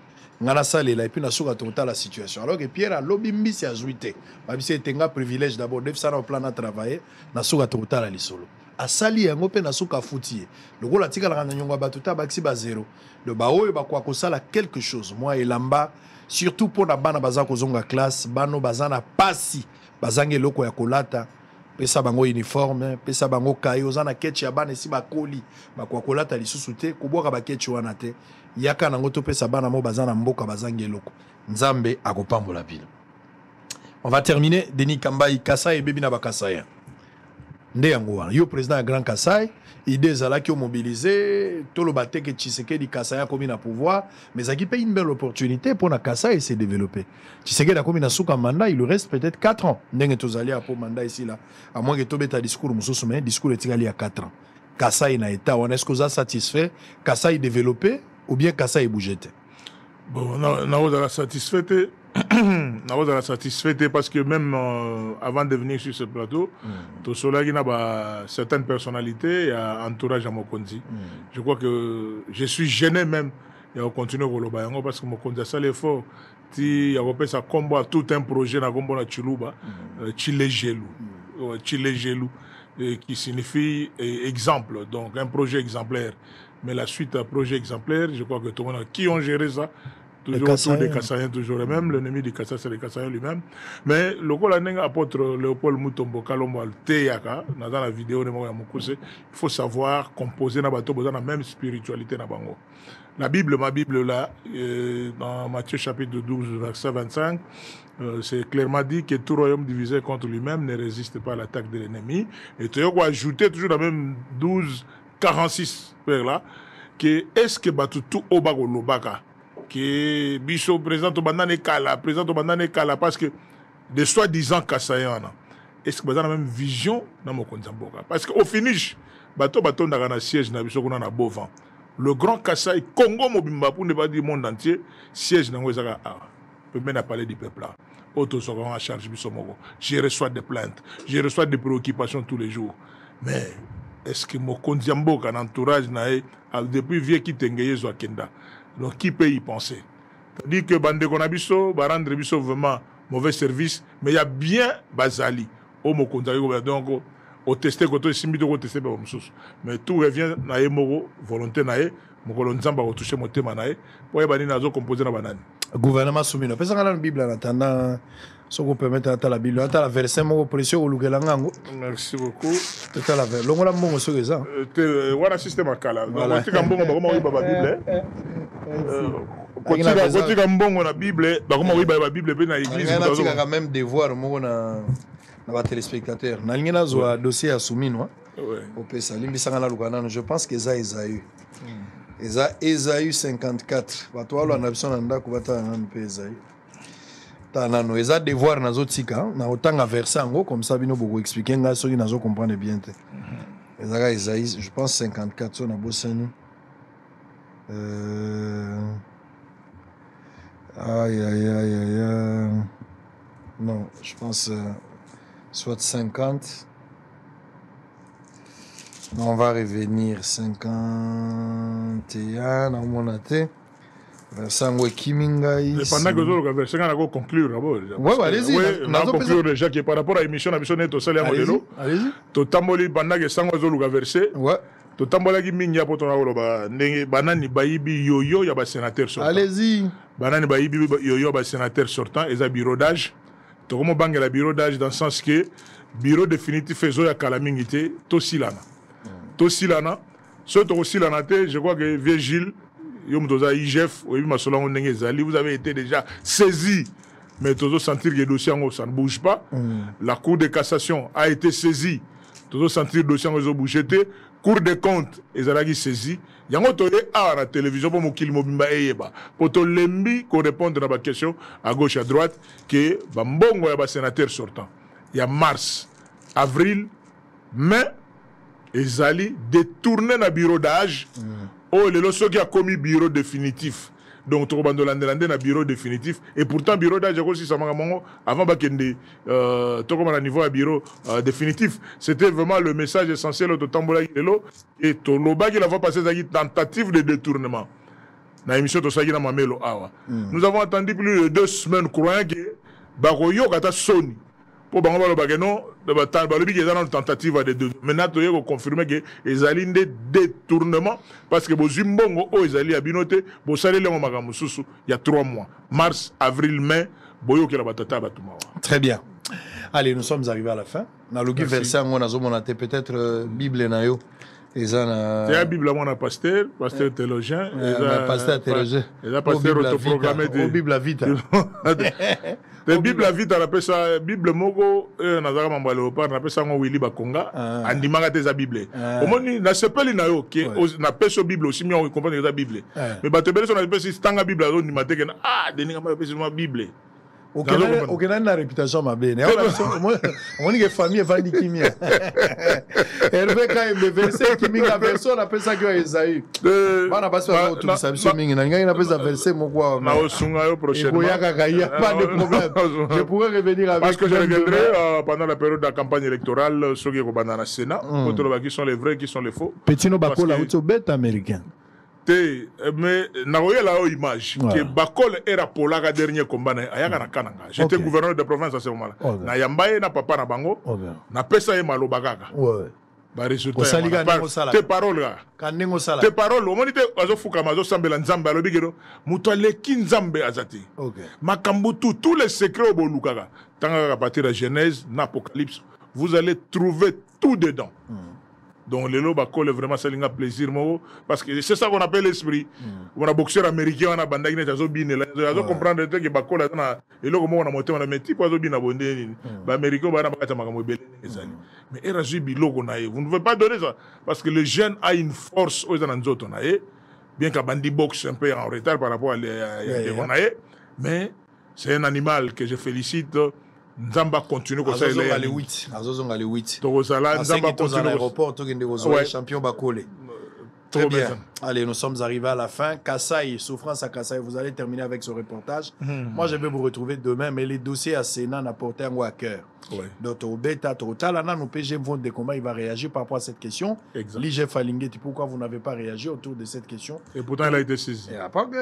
ngana salela et puis na suka tota la situation alors que Pierre a lobi mbisi azwi te babisi etenga privilège d'abord defisa na plan na travailler na suka tota la lisolo asali yango pe na suka futie lokola tika la nyongo bato ta baxi ba zéro le baoyo bakwa kosala quelque chose moi elamba surtout pour na bana baza kozonga classe bano bazana pasi bazange loko ya kolata pesa bango uniforme pesa bango kayo zana ketchi ya bana si bakoli bakwa kolata lisusu te kuboka ba ketchi wana te yaka nango to pesa bana mo bazana mboka bazange loko nzambe akopambola pile. On va terminer Denis Kambai Kasai bebi na bakasaya nde yango wana yo président ya Grand Kasai idée ezalaki mobiliser toloba te ke Tshisekedi Kasai akomi na pouvoir mais ça qui paye une belle opportunité pour na Kasai se développer. Tshisekedi akomi na suka mandat, il lui reste peut-être 4 ans ndenge tozali a pour mandat ici là à moins que tobeta discours mususu mais discours etikali à 4 ans. Kasai na état on est-ce que ça satisfait Kasai développer ou bien Kasai bouger te? Bon na on satisfait la satisfaite parce que même avant de venir sur ce plateau, tout cela qui n'a certaines personnalités et entourage à Mokonzi. Je crois que je suis gêné même et on continue au Lobayango parce que Mokonzi a ça l'effort. Il y a repéré ça combat tout un projet na combo na Chiluba, Chile Gelou, qui signifie exemple, donc un projet exemplaire. Mais la suite à projet exemplaire, je crois que tout le monde qui ont géré ça. Toujours autour des Kassaïens, toujours même. L'ennemi des Kassaïens, c'est les Kassaïens lui-même. Mais le Kolaneng apôtre Léopold Mutombo Kalombo Teyaka, dans la vidéo de Moukousse, il faut savoir composer dans la même spiritualité. La Bible, ma Bible là, dans Matthieu chapitre 12, verset 25, c'est clairement dit que tout royaume divisé contre lui-même ne résiste pas à l'attaque de l'ennemi. Et tu as ajouté toujours dans la même 12, 46 vers là, que est-ce que tout au bas lobaka que Bicho présente au banane kala parce que de soi-disant Kassaïan est-ce que vous avez la même vision dans mon Konzamboka parce qu'au finish bateau n'a pas siège na Bicho qu'on a beau vent le grand Kassai Congo Mobimba pour ne pas dire monde entier siège dans Wezaka peut même parler du peuple là auto sont en charge Bicho Mogo je reçois des plaintes je reçois des préoccupations tous les jours mais est-ce que mon Konzamboka entourage nae depuis vieux qui t'engage zo Kenda. Donc, qui peut y penser? C'est-à-dire que Bandeko Nabiso va rendre vraiment mauvais service, mais il y a bien Bazali. Donc, au tester, au tester, mais tout revient à Emoro, volonté nae, Mokolonzamba va toucher mon thème nae, pour y aller composer la banane. Gouvernement soumis. Parce que dans la Bible, en attendant, ce qu'on peut mettre dans la Bible, dans la verset, mon précieux au Lugelangango. Merci beaucoup. C'est la verset. L'on a bon sur ça. Voilà le système à Kala. Donc, on a un bon moment où la Bible. Quand tu as un bon la Bible, comment oui la Bible est dans l'église. On a quand même devoir mon na téléspectateurs. Na lingena zo dossier assoumis non. Au pesa limbisanga na lukana. Je pense que ça Esaü. Esaü 54. Bato alo na biso na ndako bata na Esaü. Tanano eza devoir nazo tika na otanga verset ngo comme ça bino boko expliquer nga soki nazo comprendre bien te. Ezaka Esaü je pense 54 so na bosani. Aïe. Non, je pense soit 50. On va revenir 51 dans mon athée. Pendant que vous avez versé, on va conclure d'abord. Oui, allez-y. On va conclure déjà que par rapport à l'émission, on a allez-y. Allez-y. Pendant que ça, vous avez versé. Totambolaki mingi apo tona koloba ndenge banani bayibi yoyo ya ba sénateur sortant. Allez-y. Banani bayibi yoyo ba sénateur sortant eza bureau d'âge. To komo bangela bureau d'âge dans le sens que bureau définitif ezo ya kala mingi te to silana. To silana so to silana te je crois que vieux Gilles yo mtoza IGF oyebi masolo ngo ndenge ezali vous avez été déjà saisi mais tozo sentir que le dossier ngo ça ne bouge pas. La cour de cassation a été saisie. Tozo sentir le dossier ngo bouger te. Cour des comptes, ils ont saisi. Il y a un la télévision pour qu'il mobimba eyeba. Pour to lembi qu'on réponde à la question à gauche à droite que bambongo ya sénateur sortant. Il y a mars, avril, mai, ils allaient détourner le bureau d'âge. Oh, les lots qui a commis bureau définitif. Donc, tu as un bureau définitif. Et pourtant, le bureau d'âge, avant de niveau à bureau définitif, c'était vraiment le message essentiel de Tambola Gilo. Et Toloba qui l'a passé une tentative de détournement. Dans l'émission de Sagina Mamelo Awa. Nous avons attendu plus de 2 semaines croyant que Baroyo Kata Sony. Pour Bango Bagano, il y a une tentative de détournement. Maintenant, tu as confirmé que les alliés de détournement, parce que les Zimbongo, les alliés à Binote, les salés il y a 3 mois. Mars, avril, mai, Boyo qui la batata Batumawa. Très bien. Allez, nous sommes arrivés à la fin. Dans le verset, on a peut-être Bible Nayo. Il y a la Bible, on a pasteur théologien. Pasteur théologien. Il y a pasteur autoprogrammé. Bible la Vita. La Bible la Vita, on appelle ça Bible Mogo, Nazara Mamba Léopard, on appelle ça Willy Bakonga, Andimanga Teza Bible. Au moins, na sepeli na yo, qui na pêche Bible aussi, mais on comprend que c'est Bible. Mais Batebele, on appelle ça Stanga Bible, on dit que Deninga appelle ça Bible. Aucun n'a réputation ma belle. On dit que famille va dire qui mien. Hervé quand le verset qui m'a version on appelle ça que Esaü. On n'a pas ça tout ça sur mingi na ngai na appelle ça verset mon quoi. Na osunga yo prochainement. Il y a pas de problème. Je pourrais revenir avec. Parce que je reviendrai pendant la période de la campagne électorale ceux qui vont dans le Sénat, qui sont les vrais, qui sont les faux. Petit no bako la auto bête américain. Mais naoya la image que Bakol era polaka dernier combat na ayaka na kananga. J'étais gouverneur de province à ce moment-là. Na yambaye na papa na bango. Na pesa ye maloba kaka. Ba résultat. Tes paroles là. Kanengo sala. Tes paroles, on dit azo fuka mazo sambela nzambe alobi gero. Muto aleki nzambe azati. Makambo tous les secrets au bolukaka. Tanga à partir de Genèse, n'Apocalypse, vous allez trouver tout dedans. Donc, les lots est vraiment ça un plaisir, parce que c'est ça qu'on appelle l'esprit. On a boxeur américain, on a bandagné, on a bien, on a comprendre que Bakol a et là, on a monté, on a mis type oiseau bien abondé. Américain, on a pas mais il reste biloko na. Vous ne pouvez pas donner ça, parce que le jeune a une force aux autres bien qu'à bandi boxe un peu en retard par rapport à les mais c'est un animal que je félicite. Nzamba continue comme ça. Il est 8. Azozonga les 8. Nzamba continue. L'aéroport, champion Bakole. Très bien. Allez, nous sommes arrivés à la fin. Kassai, souffrance à Kassai, vous allez terminer avec ce reportage. Moi, je vais vous retrouver demain, mais les dossiers à Sénat n'apportent un à cœur. Donc, au bêta, total, nos PG vont des combats, il va réagir par rapport à cette question. L'IGF Falingeti, pourquoi vous n'avez pas réagi autour de cette question? Et pourtant, il a été saisi.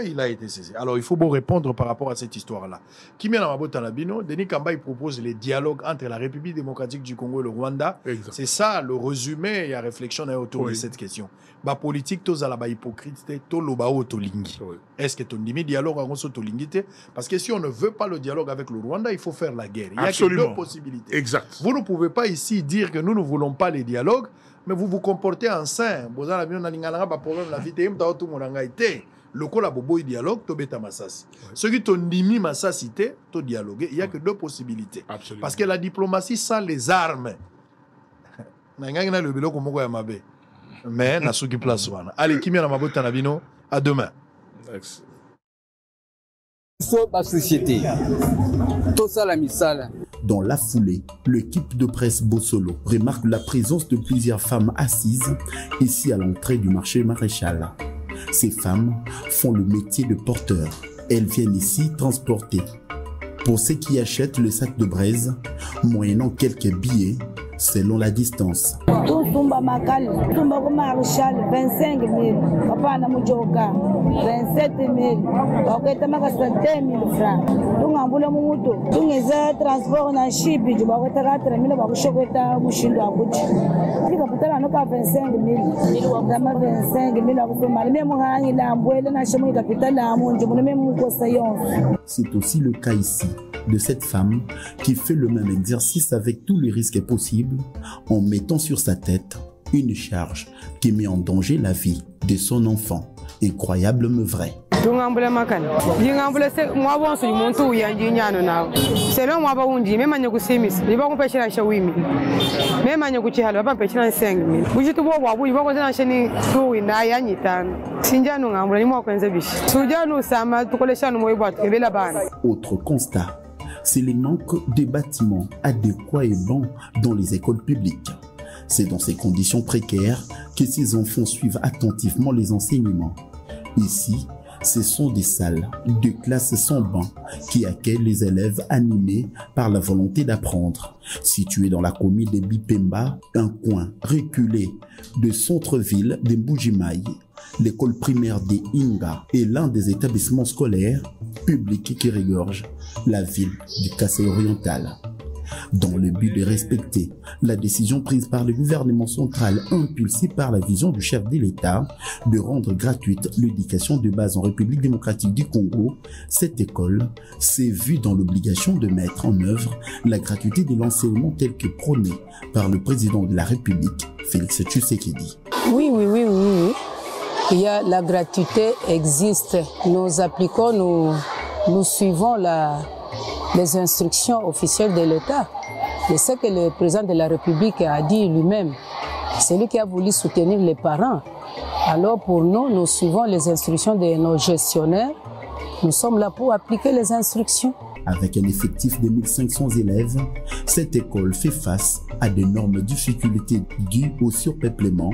Il a été saisi. Alors, il faut vous répondre par rapport à cette histoire-là. Kimi Namabotanabino, Denis Kamba, il propose les dialogues entre la République démocratique du Congo et le Rwanda. C'est ça le résumé et la réflexion autour de cette question. Ba politique, tous à la hypocrite, tout le bao tolingi. Est-ce que ton dialogue en tolingi? Parce que si on ne veut pas le dialogue avec le Rwanda, il faut faire la guerre. Il y a que deux possibilités. Exact. Vous ne pouvez pas ici dire que nous ne voulons pas les dialogues, mais vous vous comportez en saint. Vous avez un problème la vie, le col a bobo dialogue, to beta massasi. Ceux qui t'ont dit massasi, to dialoguer, il n'y a que deux possibilités. Absolument. Parce que la diplomatie sans les armes. Mais na souki place wana. Allez, Kimi na mabota na bino, à demain. Dans la foulée, l'équipe de presse Bossolo remarque la présence de plusieurs femmes assises ici à l'entrée du marché Maréchal. Ces femmes font le métier de porteur. Elles viennent ici transporter. Pour ceux qui achètent le sac de braise, moyennant quelques billets, selon la distance. Tumba Makal, Tumba Marshal, 25 000, Papa Namujoka, 27 000, Oketa Makasa 10 000 francs. Tungambula Mutu, Tungeza transport na ship, Jubaka 4 000, Bakushoketa, Mushindo Abuchi. Kapitala Noka 25 000, Dama 25 000, Akusumali, même Hangi, Lambuela, Nachamu, Capitala, Amunju, même Mukosayon. C'est aussi le cas ici de cette femme qui fait le même exercice avec tous les risques possibles en mettant sur sa tête une charge qui met en danger la vie de son enfant. Incroyable mais vrai. Autre constat, c'est le manque de bâtiments adéquats et bons dans les écoles publiques. C'est dans ces conditions précaires que ces enfants suivent attentivement les enseignements. Ici, ce sont des salles de classe sans bancs qui accueillent les élèves animés par la volonté d'apprendre. Situé dans la commune de Bipemba, un coin reculé de centre-ville de Mbujimayi, l'école primaire de Inga est l'un des établissements scolaires publics qui regorge la ville du Kasaï oriental. Dans le but de respecter la décision prise par le gouvernement central impulsée par la vision du chef de l'État de rendre gratuite l'éducation de base en République démocratique du Congo, cette école s'est vue dans l'obligation de mettre en œuvre la gratuité de l'enseignement tel que prôné par le président de la République, Félix Tshisekedi. Oui. Il y a la gratuité existe. Nous appliquons, nous suivons les instructions officielles de l'État. Et ce que le président de la République a dit lui-même, c'est lui qui a voulu soutenir les parents. Alors pour nous, nous suivons les instructions de nos gestionnaires. Nous sommes là pour appliquer les instructions. Avec un effectif de 1500 élèves, cette école fait face à d'énormes difficultés dues au surpeuplement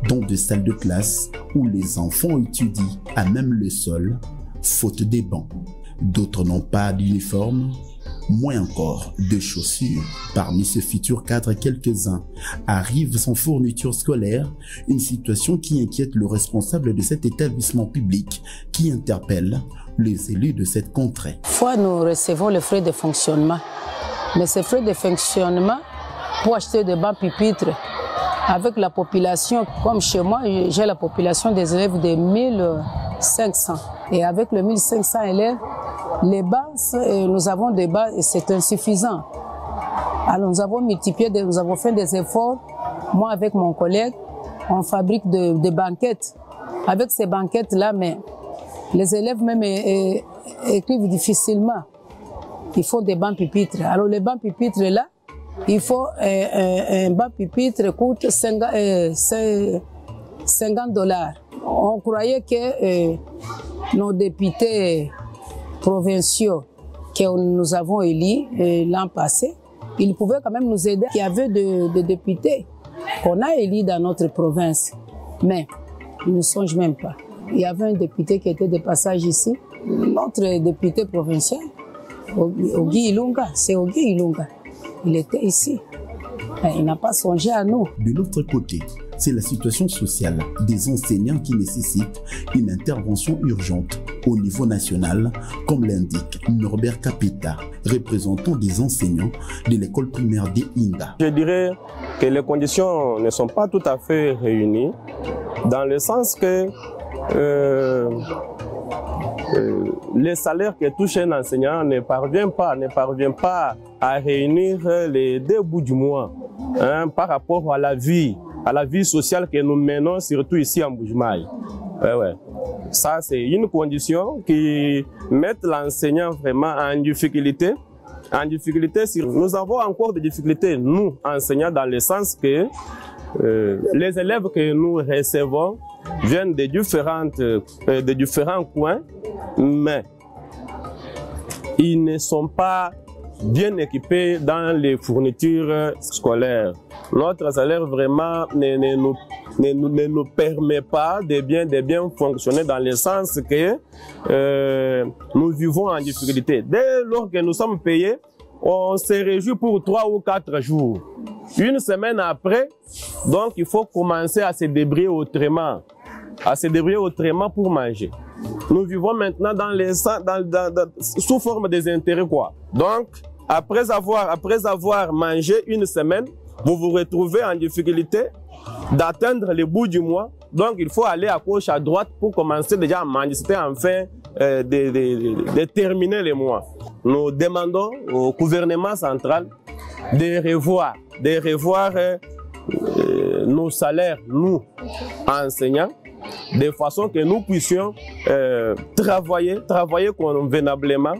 dans des salles de classe où les enfants étudient à même le sol, faute des bancs. D'autres n'ont pas d'uniforme, moins encore de chaussures. Parmi ces futurs cadres, quelques-uns arrivent sans fourniture scolaire, une situation qui inquiète le responsable de cet établissement public qui interpelle les élus de cette contrée. Fois nous recevons les frais de fonctionnement, mais ces frais de fonctionnement pour acheter des bancs pupitres avec la population, comme chez moi, j'ai la population des élèves de 1500 et avec les 1500 élèves, les bancs, nous avons des bancs et c'est insuffisant. Alors nous avons multiplié, nous avons fait des efforts. Moi avec mon collègue, on fabrique des banquettes. Avec ces banquettes-là, mais les élèves même écrivent difficilement. Il faut des bancs pupitres. Alors les bancs pupitres là, il faut un banc pupitre coûte $50. On croyait que nos députés provinciaux que nous avons élus l'an passé, ils pouvaient quand même nous aider. Il y avait des députés qu'on a élus dans notre province, mais ils ne songent même pas. Il y avait un député qui était de passage ici, notre député provincial, Ogi Ilunga, c'est Ogi Ilunga. Il était ici. Il n'a pas songé à nous. De l'autre côté, c'est la situation sociale des enseignants qui nécessite une intervention urgente au niveau national, comme l'indique Norbert Kapita, représentant des enseignants de l'école primaire de Inga. Je dirais que les conditions ne sont pas tout à fait réunies, dans le sens que les salaires que touche un enseignant ne parvient pas à réunir les 2 bouts du mois par rapport à la vie sociale que nous menons, surtout ici en Mbujimayi. Ça, c'est une condition qui met l'enseignant vraiment en difficulté. Nous avons encore des difficultés, nous, enseignants, dans le sens que les élèves que nous recevons viennent de différents coins, mais ils ne sont pas bien équipés dans les fournitures scolaires. Notre salaire vraiment ne nous permet pas de bien fonctionner dans le sens que nous vivons en difficulté. Dès lors que nous sommes payés, on se réjouit pour 3 ou 4 jours. Une semaine après, donc il faut commencer à se débrouiller autrement. Pour manger. Nous vivons maintenant sous forme des intérêts, quoi. Donc, après avoir mangé une semaine, vous vous retrouvez en difficulté d'atteindre le bout du mois. Donc, il faut aller à gauche, à droite pour commencer déjà à manger. C'était enfin de terminer le mois. Nous demandons au gouvernement central de revoir nos salaires, nous, enseignants, de façon que nous puissions travailler convenablement,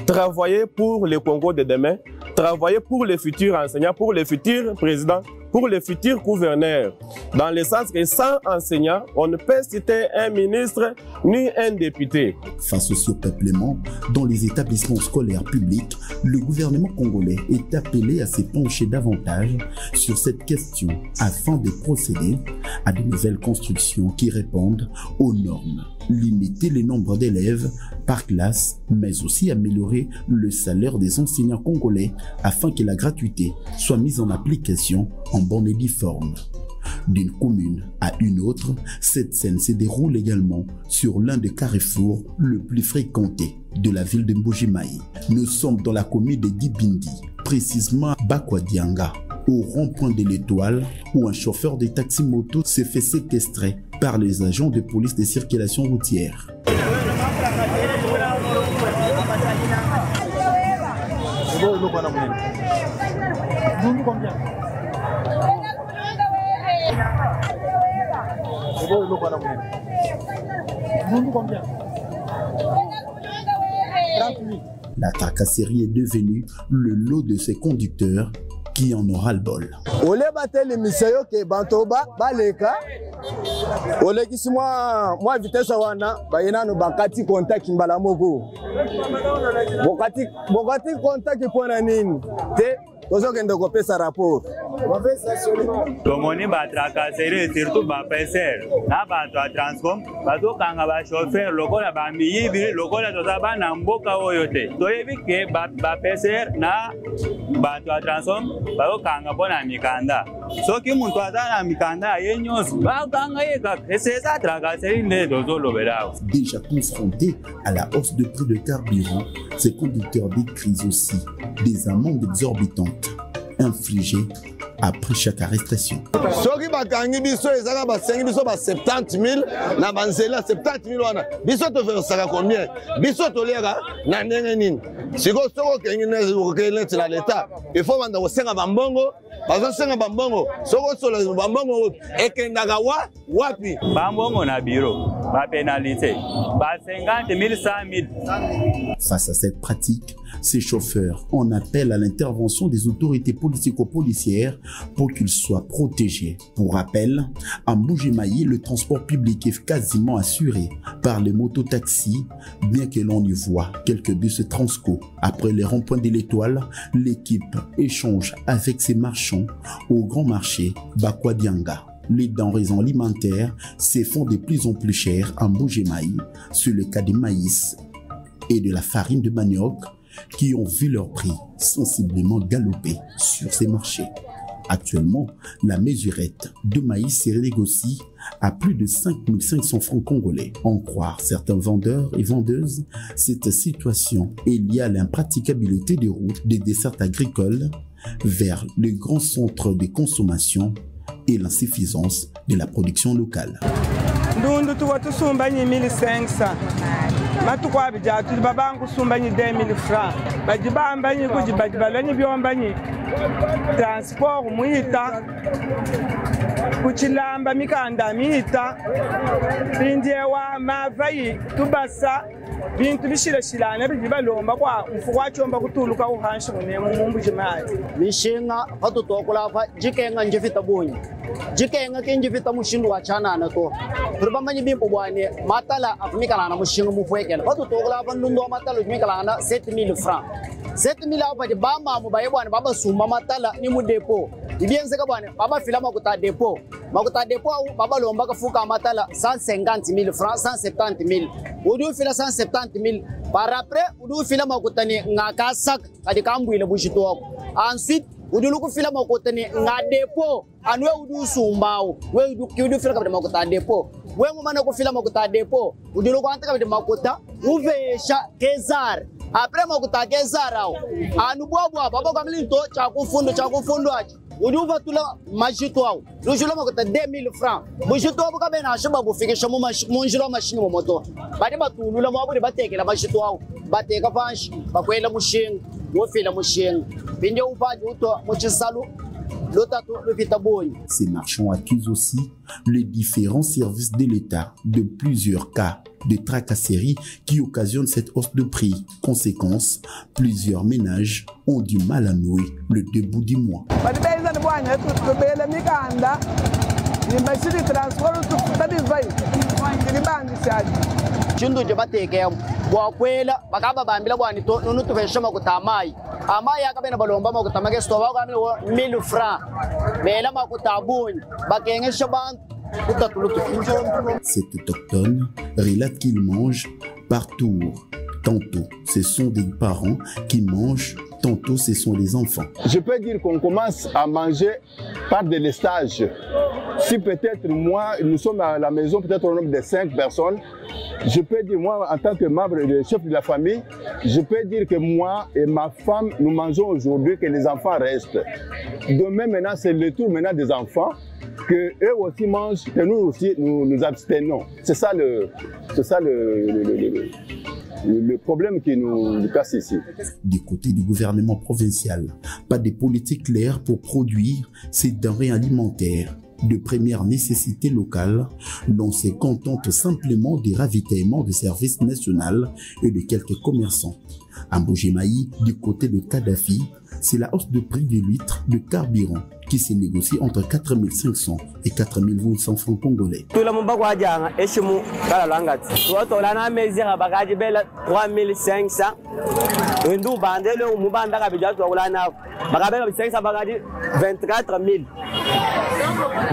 travailler pour le Congo de demain, travailler pour les futurs enseignants, pour les futurs présidents, pour les futurs gouverneurs. Dans le sens que sans enseignants, on ne peut citer un ministre ni un député. Face au surpeuplement dans les établissements scolaires publics, le gouvernement congolais est appelé à se pencher davantage sur cette question afin de procéder à de nouvelles constructions qui répondent aux normes. Limiter le nombre d'élèves par classe, mais aussi améliorer le salaire des enseignants congolais afin que la gratuité soit mise en application en bonne et due forme. D'une commune à une autre, cette scène se déroule également sur l'un des carrefours le plus fréquentés de la ville de Mbuji-Mayi. Nous sommes dans la commune de Dibindi, précisément à Bakwadianga, au rond-point de l'Étoile, où un chauffeur de taxi-moto s'est fait séquestrer par les agents de police de circulation routière. La tracasserie est devenue le lot de ces conducteurs qui en aura le bol. Ole bateli miseyo ke bantoba baleka. Ole kisima moi vitesse wana bayina no bakati contact mbala moko. Bokati contact pona nini? Te tozokende kopesa rapport. Tomoni ba tracasserie surtout ba peser. Na ba to transform bazo kanga ba chauffeur lokola ba miyibi lokola toza ba na mboka oyo te. Toyebi ke ba peser na ba to transform bazo kanga bona mikanda. Soki muntu azana mikanda yenyosi ba kanga yeka c'est ça tracasserie ne dozolo berao. Déjà confrontés à la hausse de prix de carburant, ces conducteurs décrivent aussi des amendes exorbitantes infligées après chaque arrestation. Soki bakangi biso ezaka ba 5 biso ba 70 000 na banzela 70 000 wana biso to versaka combien biso to lera na ndenge nini siko soko kengi na okele la l'état il faut banda ko senga bambongo bazo senga bambongo soko solo bambongo ekendaka wapi bambongo na bureau ba pénalité ba 50 000 100 000. Face à cette pratique, ces chauffeurs en appellent à l'intervention des autorités politico-policières pour qu'ils soient protégés. Pour rappel, à Mbuji-Mayi, le transport public est quasiment assuré par les mototaxis, bien que l'on y voit quelques bus Transco. Après les ronds-points de l'Étoile, l'équipe échange avec ses marchands au grand marché Bakwadianga. Les denrées alimentaires se font de plus en plus chères à Mbuji-Mayi, sur le cas du maïs et de la farine de manioc, qui ont vu leur prix sensiblement galoper sur ces marchés. Actuellement, la mesurette de maïs se négocie à plus de 5 500 francs congolais. En croire certains vendeurs et vendeuses, cette situation est liée à l'impraticabilité des routes des dessertes agricoles vers le grand centre de consommation et l'insuffisance de la production locale. Ndundu tuwa tusumbanyi 1500 matukwa bijatu babangu sumbanyi 2000 francs bajibambanyi kujibajibalani byombanyi transport muita kuchilamba mikanda mita bindiewa mavayi tubasa bintu bishirashirana bijibalomba kwa mfukwa chomba kutuluka uhanshi munemu Mbuji-Mayi mishinga patutokola pa jikenga njifita bunyi jikenga kinjifita mushindu wa chanana to turbamanyi bimpo bwane matala afumikala na mushinga mufwekela patutokola pa ndundo matala afumikala na 7000 francs 7000 apa di bama mubaye bwane baba sumba matala ni mu depo ibienze ka bwane baba filama kuta depo makuta dépôt baba lomba ka fuka matala 150 000 francs 170 000 udu fila 170 000 par après udu fila makuta ni ngaka sak kadi kambuile bushito ensuite udu luku fila makuta ni nga dépôt anwe udu sumbao we udu fila ka makuta dépôt we ngomana ku fila makuta dépôt udu luku anta ka makuta uvesha kezar après makuta kezar ao anu bwabwa baba kamlinto chakufundo achi uduva tula majito ao lujula makuta 2000 francs bujito abo kabena ashaba bufikisha mu munjiro mashini mu moto bade batulula mu abo batekela majito ao bateka panshi bakwela mushinga wofela mushinga binde upaji uto muchisalu. Ces marchands accusent aussi les différents services de l'État de plusieurs cas de tracasserie qui occasionnent cette hausse de prix. Conséquence, plusieurs ménages ont du mal à nouer le début du mois. Chindu jabateke bwakwela bakaba bambila bwani to nunu tuveshema kutamai amai akabena balomba makutamake stoba kwa 1000 francs bela makutabuni bakengesha bantu kutatulutu. Cet autochtone relate qu'il mange par tour. Tantôt, ce sont des parents qui mangent, tantôt ce sont les enfants. Je peux dire qu'on commence à manger par des lestages. Si peut-être moi, nous sommes à la maison, peut-être au nombre de 5 personnes, je peux dire, moi, en tant que membre et chef de la famille, je peux dire que moi et ma femme, nous mangeons aujourd'hui, que les enfants restent. Demain, maintenant, c'est le tour maintenant des enfants, que eux aussi mangent, que nous aussi, nous abstenons. C'est ça le problème qui nous casse ici. Du côté du gouvernement provincial, pas de politique claire pour produire ces denrées alimentaires de première nécessité locale, l'on se contente simplement des ravitaillements de services nationaux et de quelques commerçants. À Mbujimayi, du côté de Kadhafi, c'est la hausse de prix de litre de carburant qui se négocie entre 4500 et 4800 francs congolais. Tout le monde va dire que c'est mon calangat. Tout le monde me dit que c'est 3500. Et nous bandons le mubanda kabija to ulana. Bagabe 500 bagadi 24 000.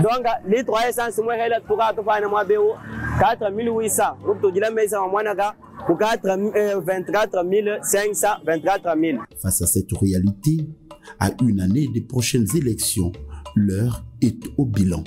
Donc les 300 moi hela tuka to fana moi beo 4800. Ruto dila mesa mwanaka pour 24 500 24 000. Face à cette réalité, à une année des prochaines élections, l'heure est au bilan.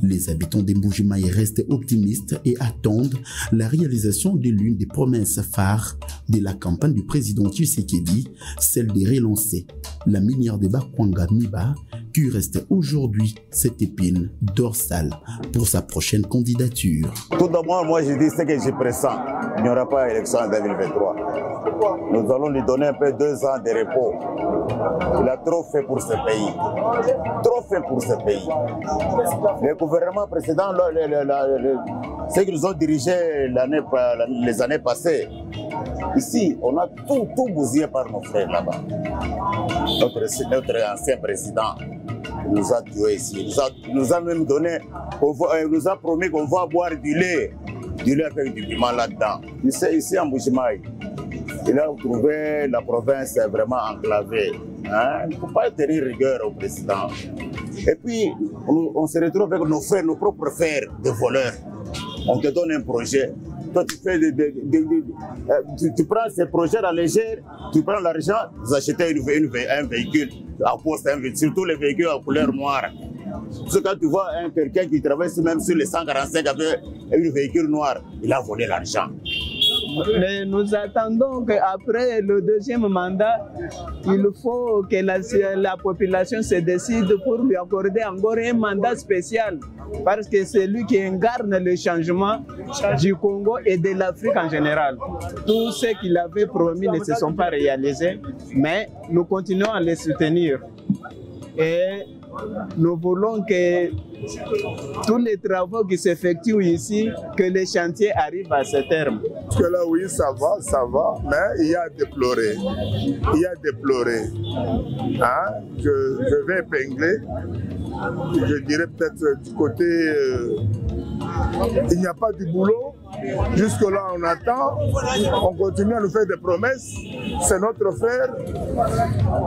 Les habitants de Mbujimayi restent optimistes et attendent la réalisation de l'une des promesses phares de la campagne du président Tshisekedi, celle de relancer la minière de Bakwanga Miba, qui reste aujourd'hui cette épine dorsale pour sa prochaine candidature. Tout d'abord, moi je dis ce que je pressens. Il n'y aura pas d'élection en 2023. Nous allons lui donner un peu 2 ans de repos. Il a trop fait pour ce pays. Trop fait pour ce pays. Le gouvernement précédent, ceux qui nous ont dirigés les années passées, ici, on a tout bousillé par nos frères là-bas. Notre ancien président nous a tués ici. Il nous a même donné, il nous a promis qu'on va boire du lait avec du piment là-dedans. Ici en Mbujimayi, il a trouvé la province vraiment enclavée. Hein? Il ne faut pas tenir rigueur au président. Et puis, on se retrouve avec nos frères, nos propres frères de voleurs. On te donne un projet. Toi, tu prends ces projets à la légère, tu prends l'argent, vous achetez un véhicule à poste, surtout les véhicules à couleur noire. Parce que quand tu vois quelqu'un qui travaille même sur les 145 avec un véhicule noir, il a volé l'argent. Mais nous attendons qu'après le deuxième mandat, il faut que la population se décide pour lui accorder encore un mandat spécial. Parce que c'est lui qui incarne le changement du Congo et de l'Afrique en général. Tout ce qu'il avait promis ne se sont pas réalisés, mais nous continuons à les soutenir. Et nous voulons que tous les travaux qui s'effectuent ici, que les chantiers arrivent à ce terme. Parce que là, oui, ça va, mais il y a à déplorer. Il y a à déplorer. Hein? Je vais épingler. Je dirais peut-être du côté, il n'y a pas du boulot, Jusque-là, on attend, on continue à nous faire des promesses. C'est notre frère.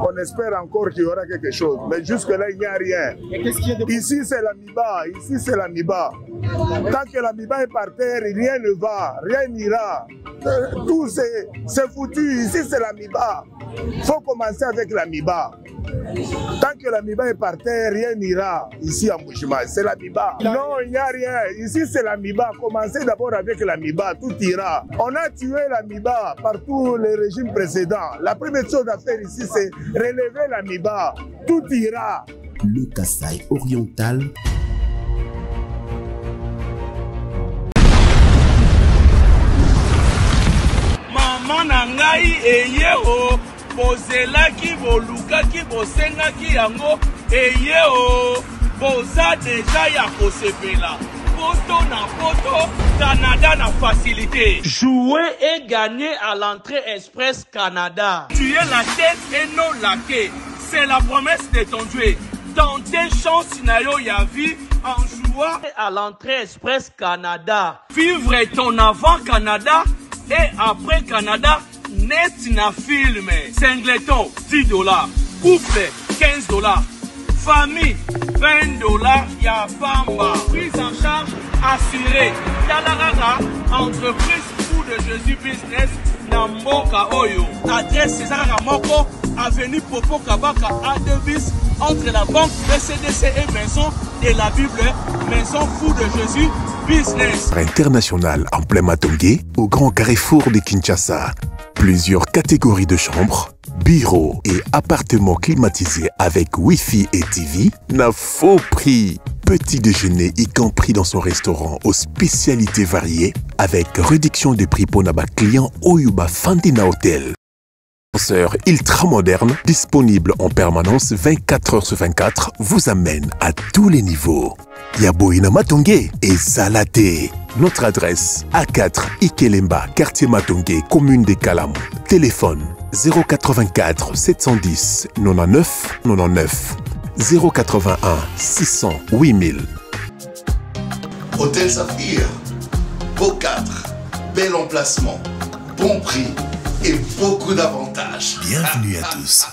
On espère encore qu'il y aura quelque chose. Mais jusque-là, il n'y a rien. Ici, c'est l'Amiba. Ici, c'est l'Amiba. Tant que l'Amiba est par terre, rien ne va, rien n'ira. Tout c'est foutu. Ici, c'est l'Amiba. Il faut commencer avec l'Amiba. Tant que l'Amiba est par terre, rien n'ira ici à Mbuji-Mayi. C'est l'Amiba. Non, il n'y a rien. Ici, c'est l'Amiba. Commencez d'abord avec l'Amiba, tout ira. On a tué l'Amiba par tous les régimes précédents. La première chose à faire ici, c'est relever l'Amiba. Tout ira. Le Kasaï oriental. Maman nangai eye o. Bozelaki, bolukaki, bosengaki yango, eye o, boza deja ya kosepela. Poto na poto, Canada na facilité. Jouer et gagner à l'entrée Express Canada. Tu es la tête et non la queue. C'est la promesse de ton Dieu. Tenter chance nayo ya vie en jouant à l'entrée Express Canada. Vivre ton avant Canada et après Canada. Net na film, singleton $10, couple $15, famille $20, ya famba, prise en charge assurée, Yalarara, entreprise Fou de Jésus Business, Namboka Oyo. Adresse César Moko, avenue Popo Kabaka A2bis, entre la banque BCDC et Maison de la Bible, Maison Fou de Jésus Business. International en plein Matongé, au grand carrefour de Kinshasa. Plusieurs catégories de chambres, bureaux et appartements climatisés avec Wi-Fi et TV n'a faux prix. Petit déjeuner y compris dans son restaurant aux spécialités variées avec réduction des prix pour Naba client Oyuba Fandina Hotel. Ascenseur ultra moderne, disponible en permanence 24h/24, vous amène à tous les niveaux. Yaboina Matongé et Salaté. Notre adresse A4 Ikelemba, quartier Matongé, commune des Kalamou. Téléphone 084 710 99 99 081 600 8000. Hôtel Saphir, beau cadre, bel emplacement, bon prix et beaucoup d'avantages. Bienvenue à tous.